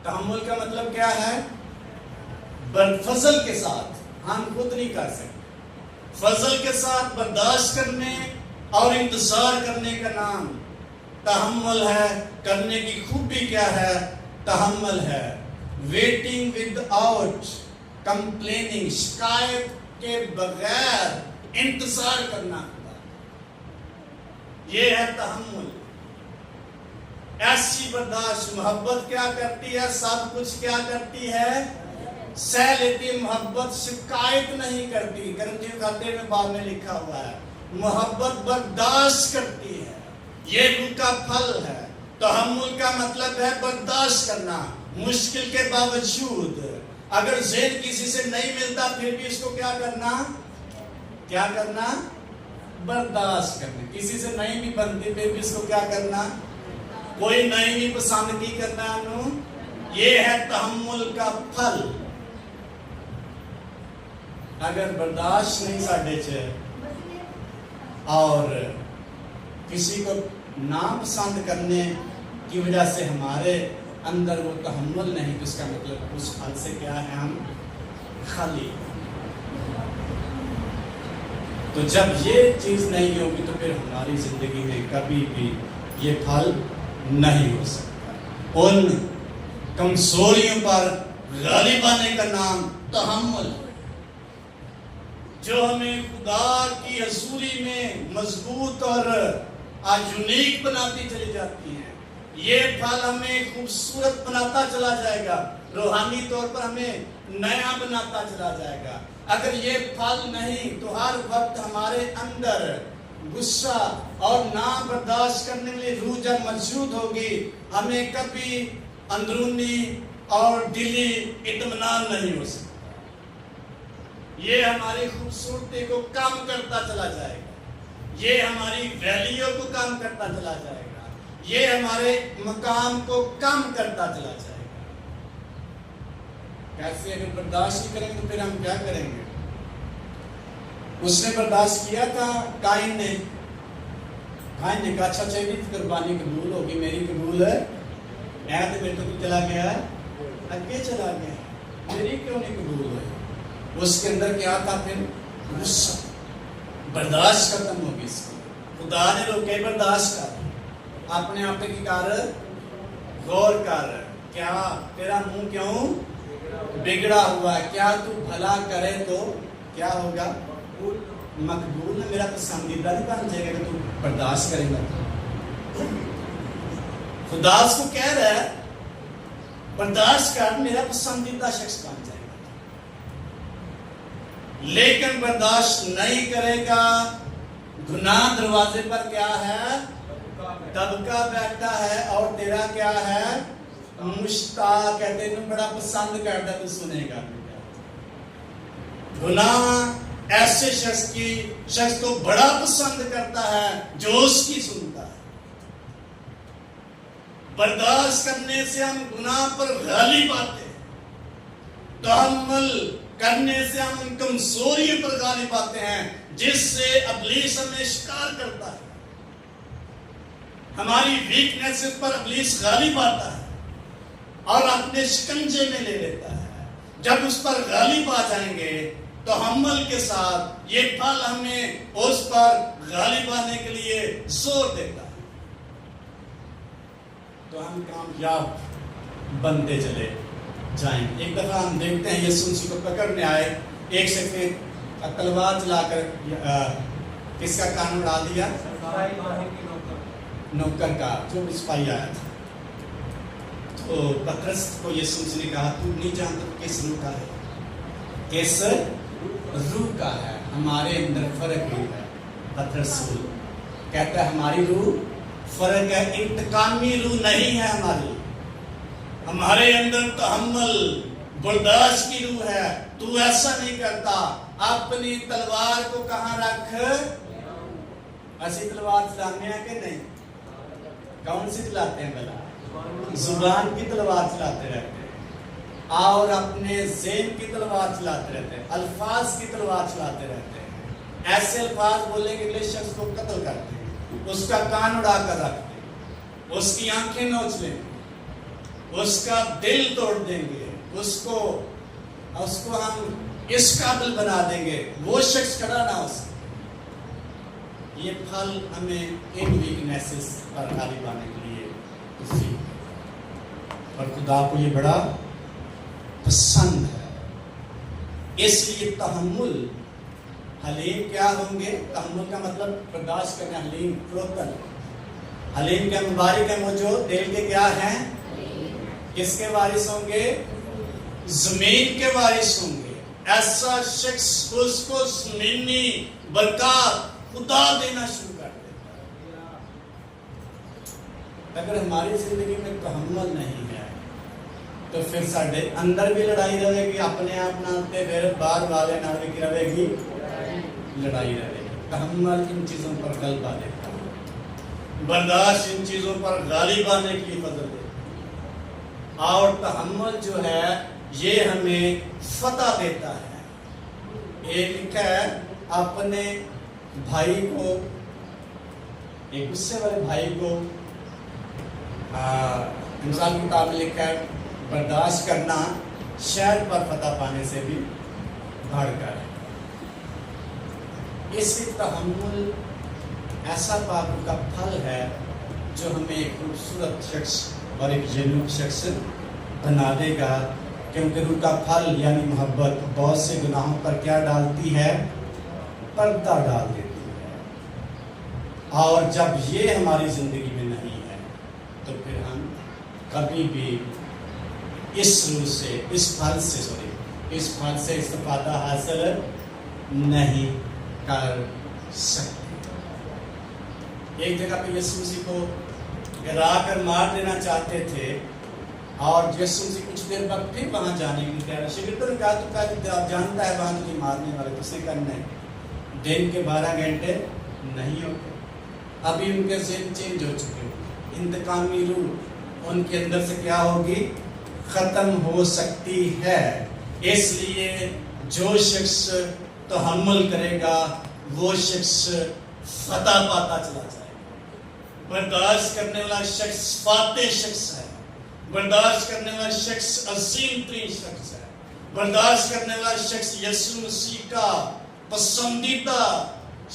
S1: तहम्मुल का मतलब क्या है? फजल के साथ, हम खुद नहीं कर सकते, फजल के साथ बर्दाश्त करने और इंतजार करने का नाम तहम्मुल है। करने की खूबी क्या है? तहम्मुल है वेटिंग विदाउट कंप्लेनिंग, शिकायत के बगैर इंतजार करना, ये है तहम्मुल। ऐसी बर्दाश्त। मोहब्बत क्या करती है? सब कुछ क्या करती है? सह लेती। मोहब्बत शिकायत नहीं करती। करंजियों खाते में बाद में लिखा हुआ है, मोहब्बत बर्दाश्त करती है। ये रूह का फल है। तहम्मुल का मतलब है बर्दाश्त करना, मुश्किल के बावजूद। अगर ज़ेद किसी से नहीं मिलता, फिर भी इसको क्या करना? क्या करना? बर्दाश्त करना। किसी से नहीं भी बनती फिर भी इसको क्या करना, कोई नहीं भी पसंद की करना नु, ये है तहम्मुल का फल। अगर बर्दाश्त नहीं साडे च और किसी को नापसंद करने की वजह से हमारे अंदर वो तहम्मुल नहीं, तो इसका मतलब उस फल से क्या है, हम खाली। तो जब ये चीज नहीं होगी तो फिर हमारी जिंदगी में कभी भी ये फल नहीं हो सकता। उन कमजोरियों पर गालिब आने का नाम तहम्मुल, जो हमें खुदा की हजूरी में मजबूत और यूनिक बनाती चली जाती है। ये फल हमें खूबसूरत बनाता चला जाएगा, रूहानी तौर पर हमें नया बनाता चला जाएगा। अगर ये फल नहीं तो हर वक्त हमारे अंदर गुस्सा और ना बर्दाश्त करने वाली रूह जब मौजूद होगी, हमें कभी अंदरूनी और दिली इत्मीनान नहीं हो सकता। ये हमारी खूबसूरती को कम करता चला जाएगा, ये हमारी वैल्यू को कम करता चला जाएगा, ये हमारे मकाम को कम करता चला जाएगा। कैसे? अगर बर्दाश्त नहीं करेंगे तो फिर हम क्या करेंगे? उसने बर्दाश्त किया था काइन ने कहा अच्छा चाहिए कुर्बानी कबूल होगी, मेरी कबूल है, मैं तो मेरे तो चला गया अगे चला गया, मेरी क्यों नहीं कबूल है? उसके अंदर क्या था? फिर गुस्सा, बर्दाश्त खत्म होगी इसकी। खुदा ने रोके बर्दाश्त कर, अपने आप की कर, गौर कर, क्या तेरा मुंह क्यों बिगड़ा हुआ है? क्या तू भला करे तो क्या होगा? मकबूल, मेरा पसंदीदा नहीं बन जाएगा कि तू बर्दाश्त करेगा। खुदा उसको कह रहा है बर्दाश्त कर, मेरा पसंदीदा शख्स बन जाएगा। लेकिन बर्दाश्त नहीं करेगा, गुनाह दरवाजे पर क्या है? दबका बैठा है, और तेरा क्या है? मुश्ताक है, तेनू बड़ा पसंद करता, तू सुनेगा। गुनाह ऐसे शख्स को बड़ा पसंद करता है जो उसकी सुनता है। बर्दाश्त करने से हम गुनाह पर गालिब आते हैं, तहम्मुल करने से हम उन कमजोरियों पर गालिब आते हैं जिससे इब्लीस हमें शिकार करता है। हमारी वीकनेसेस पर इब्लीस गालिब आता है और अपने शिकंजे में ले लेता है। जब उस पर गालिब आ जाएंगे तो तहम्मुल के साथ ये फल हमें उस पर गालिब आने के लिए जोर देता है, तो हम कामयाब बनते चले जाएंगे। एक दफा हम देखते हैं यीशु मसीह को पकड़ने आए एक शख्स तलवार चलाकर किसका कान उड़ा दिया? नौकर का, जो सिपाही आया था। तो पतरस को यीशु मसीह ने कहा, तू नहीं जानता किस रूह का है? किस रूह का है? हमारे अंदर फर्क नहीं है। पतरस कहता है हमारी रूह फर्क है, इंतकामी रूह नहीं है हमारी। हमारे अंदर तहम्मुल बर्दाश्त की रूह है। तू ऐसा नहीं करता। अपनी तलवार को कहाँ रख? ऐसी तलवार चलाने हैं कि नहीं? कौन सी चलाते हैं भला? जुबान की तलवार चलाते रहते हैं और अपने ज़हन की तलवार चलाते रहते हैं, अल्फाज की तलवार चलाते रहते हैं। ऐसे अल्फाज बोलेंगे अगले शख्स को कत्ल करते हैं, उसका कान उड़ा कर रखते हैं, उसकी आंखें नोच लेंगे, उसका दिल तोड़ देंगे, उसको हम इस काबिल बना देंगे वो शख्स खड़ा ना हो सके। ये फल हमें इन वीकनेसेस पर गालिब आने के लिए और खुदा को ये बड़ा पसंद है। इसलिए तहम्मुल, हलीम क्या होंगे? तहम्मुल का मतलब बर्दाश्त करना। हलीम क्रोधन, हलीम के मुबारक है वो जो दिल के क्या हैं? किसके वारिस होंगे? जमीन के वारिस होंगे। ऐसा शख्स उसको जमीनी बरकत खुदा देना शुरू कर देता है। अगर हमारी जिंदगी में तहम्मुल नहीं है तो फिर साढ़े अंदर भी लड़ाई रहेगी, अपने आप नाल ते फिर बाहर वाले नाल भी रहेगी, लड़ाई रहेगी। तहम्मुल इन चीज़ों पर गलबा देता है, बर्दाश्त इन चीज़ों पर गालिब आने की फजल देता है। और तहम्मुल जो है ये हमें फतह देता है। ये लिखा है अपने भाई को, एक गुस्से वाले भाई को इंसान की किताब में लिखा है बर्दाश्त करना शहर पर फतह पाने से भी बढ़कर है। इसी तहम्मुल ऐसा पाक का फल है जो हमें एक खूबसूरत शख्स और एक जन्नत शख्स बना देगा, क्योंकि रूह का फल यानी मोहब्बत बहुत से गुनाहों पर क्या डालती है, पर्दा डाल देती है। और जब ये हमारी ज़िंदगी में नहीं है तो फिर हम कभी भी इस रूह से, इस फल से इस्तिफादा हासिल नहीं कर सकते। एक जगह पे यीशु मसीह को गिरा कर मार देना चाहते थे और यीशु मसीह कुछ देर बाद फिर वहां जाने की तैयारी। शिगिर्दों ने कहा तो आप जानता है वहां तुझे मारने वाले, तो उसने कहा नहीं, दिन के 12 घंटे नहीं होते। अभी उनके ज़हन चेंज हो चुके हैं, इंतकामी रूह उनके अंदर से क्या होगी, खत्म हो सकती है। इसलिए जो शख्स तहम्मुल करेगा वो शख्स फतह पाता चला जाएगा। बर्दाश्त करने वाला शख्स फातेह शख्स है, बर्दाश्त करने वाला शख्स अजीम तरीन शख्स है, बर्दाश्त करने वाला शख्स यीशु मसीह का पसंदीदा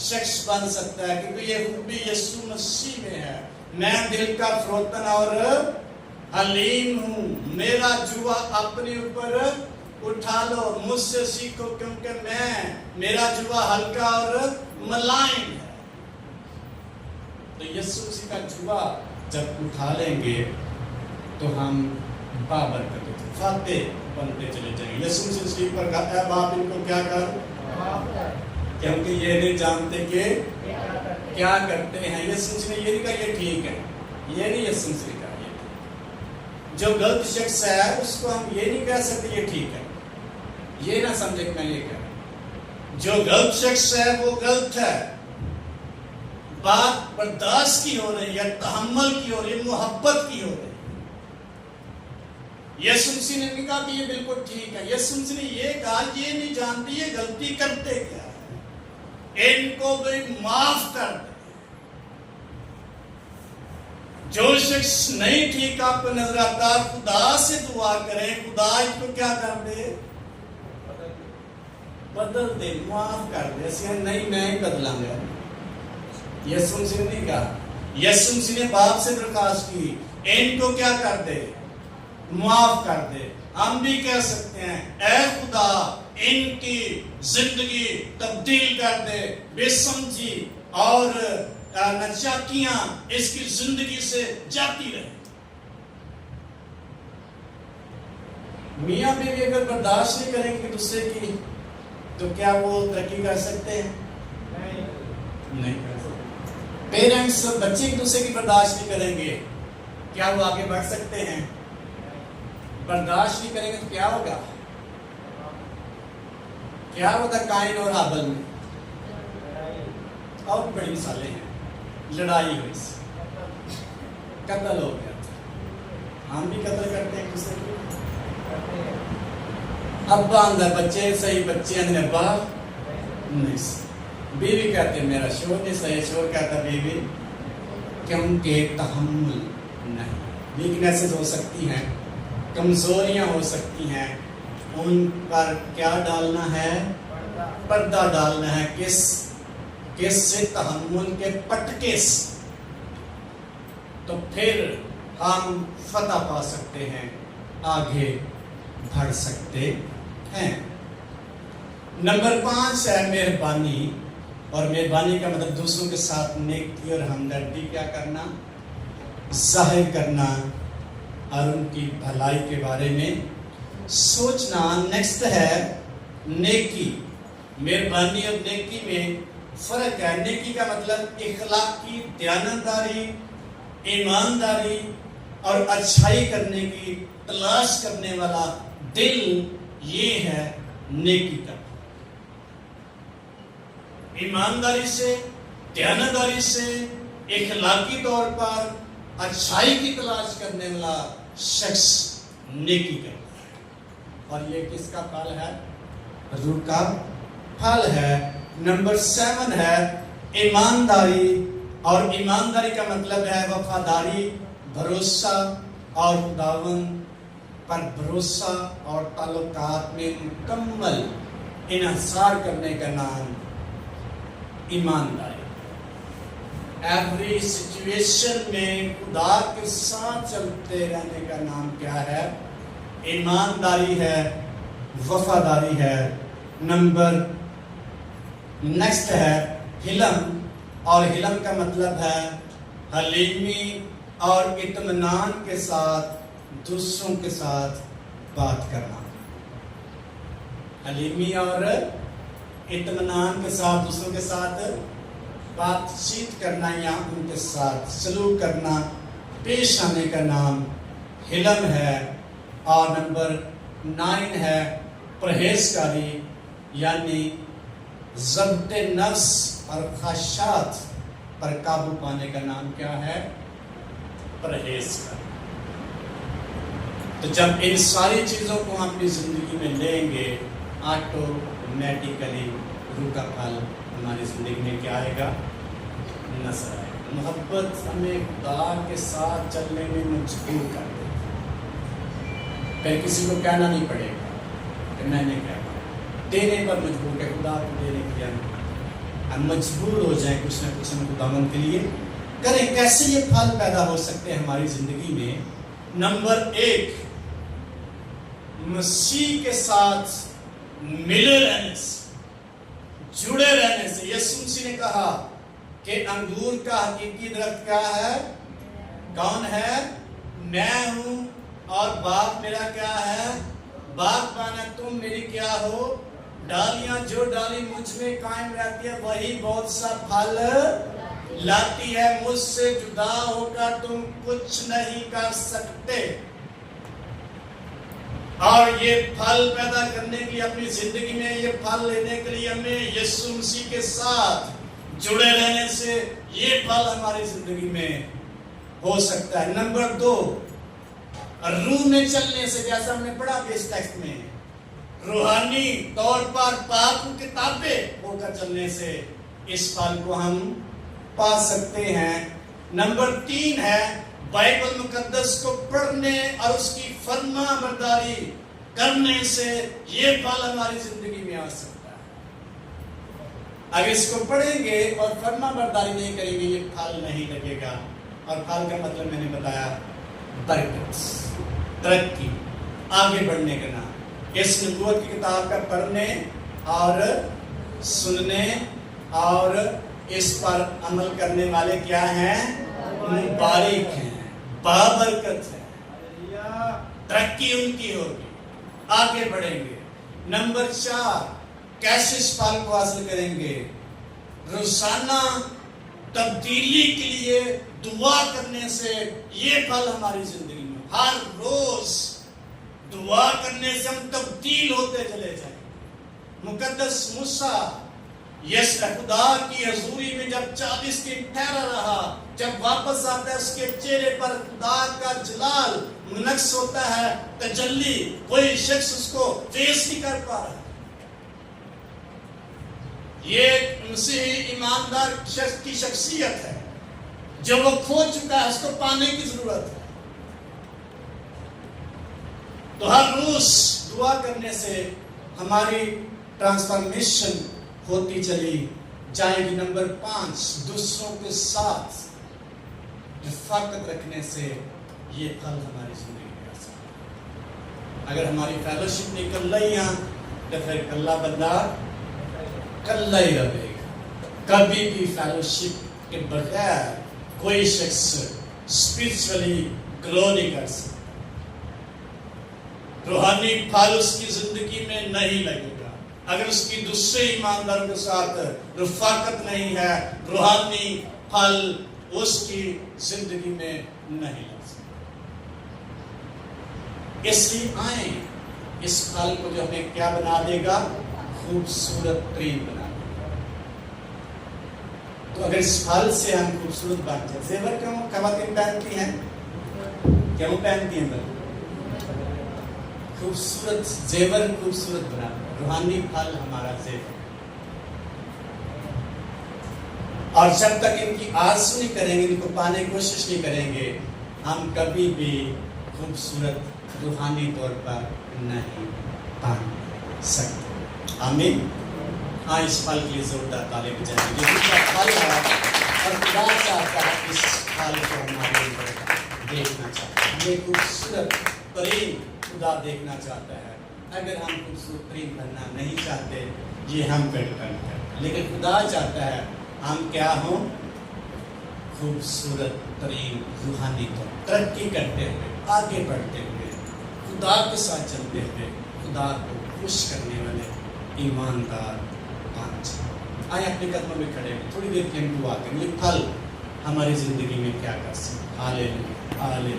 S1: शख्स बन सकता है, क्योंकि ये खूबी यीशु मसीह में है। मैं दिल का फरोतन और हलीम हूँ, मेरा जुआ अपने ऊपर उठा लो, मुझसे सीखो क्योंकि मेरा जुआ हल्का और मुलायम है। तो यीशु मसीह का जुआ जब उठा लेंगे तो हम बाबरकत फातेह बनते चले जाएंगे। यीशु मसीह पर कहता है बाप इनको क्या कर, क्योंकि ये नहीं जानते कि क्या करते हैं। यीशु मसीह ने ये नहीं कहा ये ठीक है, ये नहीं यीशु मसीह ने कहा ये। जो गलत शख्स है उसको हम ये नहीं कह सकते ये ठीक है, ये ना समझे कि मैं ये कह रहा हूं। जो गलत शख्स है वो गलत है। बात बर्दाश्त की हो रही है, तहम्मुल की हो रही है, मोहब्बत की हो रही है। यीशु मसीह ने नहीं कहा कि ये बिल्कुल ठीक है, यीशु मसीह ने ये कहा ये नहीं जानते ये गलती करते क्या है, इनको भी माफ कर दे। जो शख्स नहीं ठीक आपको नजर आता, खुदा से दुआ करें, खुदा इसको क्या कर दे, बदल दे, माफ कर दे। ऐसे नहीं मैं ही बदलांगा, यीशु मसीह ने नहीं कहा। यीशु मसीह ने बाप से दरखास्त की इनको क्या कर दे, माफ कर दे। हम भी कह सकते हैं ऐ खुदा इनकी जिंदगी तब्दील कर दे, बेसमझी और नचाकियां इसकी जिंदगी से जाती रहे। मियां बीवी अगर बर्दाश्त नहीं करेंगे दूसरे की तो क्या वो तरक्की कर सकते हैं, नहीं कर सकते। पेरेंट्स बच्चे एक दूसरे की बर्दाश्त नहीं करेंगे, क्या वो आगे बढ़ सकते हैं, बर्दाश्त नहीं करेंगे तो क्या होगा, क्या होता काइन और हाबिल में। और बड़ी मिसालें हैं, लड़ाई हुई, कत्ल हो गया, हम भी कत्ल करते हैं दूसरे को। अब्बा अंदर बच्चे सही, बच्चे अंदर अब्बा नहीं सही। बीवी कहते मेरा शोर नहीं सही, शोर कहता बीवी, क्योंकि तहम्मुल नहीं। वीकनेसेस हो सकती हैं, कमजोरियां हो सकती हैं, उन पर क्या डालना है, पर्दा डालना है। किस से, तहम्मुल के पटके से, तो फिर हम फतह पा सकते हैं, आगे बढ़ सकते हैं। नंबर 5 है मेहरबानी। और मेहरबानी का मतलब दूसरों के साथ नेकी और हमदर्दी क्या करना, जाहिर करना और उनकी भलाई के बारे में सोचना। नेक्स्ट है नेकी। मेहरबानी और नेकी में फर्क है। नेकी का मतलब इखलाकी, दयानतदारी, ईमानदारी और अच्छाई करने की तलाश करने वाला दिल, ये है नेकी का। ईमानदारी से, दयानतदारी से, इखलाकी तौर पर अच्छाई की तलाश करने वाला शख्स नेकी करता है। और ये किसका फल है? रूह का फल है। नंबर 7 है ईमानदारी। और ईमानदारी का मतलब है वफादारी, भरोसा और खुदावंद पर भरोसा और ताल्लुकात में मुकम्मल इन्हिसार करने का नाम ईमानदारी। एवरी सिचुएशन में खुदा के साथ चलते रहने का नाम क्या है? ईमानदारी है, वफादारी है। नंबर नेक्स्ट है हिलम। और हिलम का मतलब है हलीमी और इत्मीनान के साथ दूसरों के साथ बात करना। हलीमी और इत्मीनान के साथ दूसरों के साथ बातचीत करना या उनके साथ सलूक करना, पेश आने का नाम हिलम है। और नंबर 9 है परहेजगारी, यानी ज़ब्त नफ्स और ख्वाहिशात पर काबू पाने का नाम क्या है? परहेजगारी। तो जब इन सारी चीज़ों को हम अपनी ज़िंदगी में लेंगे, ऑटोमेटिकली रूह का फल हमारी ज़िंदगी में क्या आएगा? नजर आएगा। मोहब्बत हमें खुदा के साथ चलने में मजबूर कर देती है। फिर किसी को कहना नहीं पड़ेगा कि मैंने क्या कहा, देने पर मजबूर है। खुदा को देने के लिए हम मजबूर हो जाए, कुछ ना कुछ हम खुदावंद के लिए करें। कैसे ये फल पैदा हो सकते हैं हमारी ज़िंदगी में? नंबर 1, मसीह के साथ मिले रहने से, जुड़े रहने से। यीशु मसीह ने कहा कि अंगूर का हकीकी दरख्त क्या है? कौन है? मैं हूं और बाप मेरा क्या है? बागबान है। तुम मेरी क्या हो? डालियां। जो डाली मुझ में कायम रहती है वही बहुत सा फल लाती है। मुझसे जुदा होकर तुम कुछ नहीं कर सकते। और ये फल पैदा करने के लिए, अपनी जिंदगी में ये फल लेने के लिए हमें यीशु मसीह के साथ जुड़े रहने से ये फल हमारी जिंदगी में हो सकता है। नंबर 2, रूह में चलने से, जैसा हमने पढ़ा इस टेक्स्ट में, रूहानी तौर पर पाक किताबें होकर चलने से इस फल को हम पा सकते हैं। नंबर 3 है बाइबल मुकद्दस को पढ़ने और उसकी फर्मा बरदारी करने से ये फल हमारी जिंदगी में आ सकता है। अगर इसको पढ़ेंगे और फर्मा बरदारी नहीं करेंगे, ये फल नहीं लगेगा। और फल का मतलब मैंने बताया, बरकत, तरक्की, आगे बढ़ने का नाम। इस नबूवत की किताब का पढ़ने और सुनने और इस पर अमल करने वाले क्या हैं? मुबारक हैं, बाबरकत है, तरक्की उनकी होगी, आगे बढ़ेंगे। नंबर 4, कैसे इस फल को हासिल करेंगे? रोजाना तब्दीली के लिए दुआ करने से ये फल हमारी जिंदगी में, हर रोज दुआ करने से हम तब्दील होते चले जाएंगे। मुकद्दस मूसा खुदा की हजूरी में जब 40 दिन ठहरा रहा, जब वापस आता है उसके चेहरे पर खुदा का जलाल मुनक्स होता है, तजल्ली, कोई शख्स उसको फेस नहीं कर पा रहा। ये मसीही ईमानदार शख्स की शख्सियत है, जो वो खो चुका है उसको पाने की जरूरत है। तो हर रोज दुआ करने से हमारी ट्रांसफॉर्मेशन होती चली जाएगी। नंबर 5, दूसरों के साथ रफ़ाकत रखने से ये फल हमारी जिंदगी में आ सकता है। अगर हमारी फेलोशिप निकल रही है तो फिर कल्ला बंदा कल्ला ही रहेगा। कभी भी फेलोशिप के बगैर कोई शख्स स्पिरिचुअली ग्रो नहीं कर सकता। रूहानी फल उसकी जिंदगी में नहीं लगेगा अगर उसकी दूसरे ईमानदारों के साथ रफ़ाकत नहीं है। रूहानी फल उसकी जिंदगी में नहीं लग सकता। इसलिए आए, इस फल को जो हमें क्या बना देगा? खूबसूरत प्रेम बना देगा। तो अगर इस फल से हम खूबसूरत बन जाए, जेवर क्यों खवातीन पहनती हैं, क्यों पहनती हैं? खूबसूरत जेवर खूबसूरत बना, रूहानी फल हमारा जेवर। और जब तक इनकी आरज़ू नहीं करेंगे, इनको पाने की कोशिश नहीं करेंगे, हम कभी भी खूबसूरत रूहानी तौर पर नहीं पा सकते। आमीन। हाँ, इस फल के लिए जोरदार ताली बजाएंगे। जो इसका फल है और खुदा चाहता है इस फल को हमारे ऊपर देखना चाहता है। ये खूबसूरत तरीन खुदा देखना चाहता है। अगर हम खूबसूरत तरीन बनना नहीं चाहते, ये हम पर डिपेंड करते हैं, लेकिन खुदा चाहता है हम क्या हों? खूबसूरत तरीन रूहानी तौर तरक्की करते हुए, आगे बढ़ते हुए, खुदा के साथ चलते हुए, खुदा को खुश करने वाले ईमानदार पांच। आए अपने कदमों में खड़े हैं, थोड़ी देर के हम दुआ करेंगे। फल हमारी जिंदगी में क्या कर सकते? Hallelujah, hallelujah.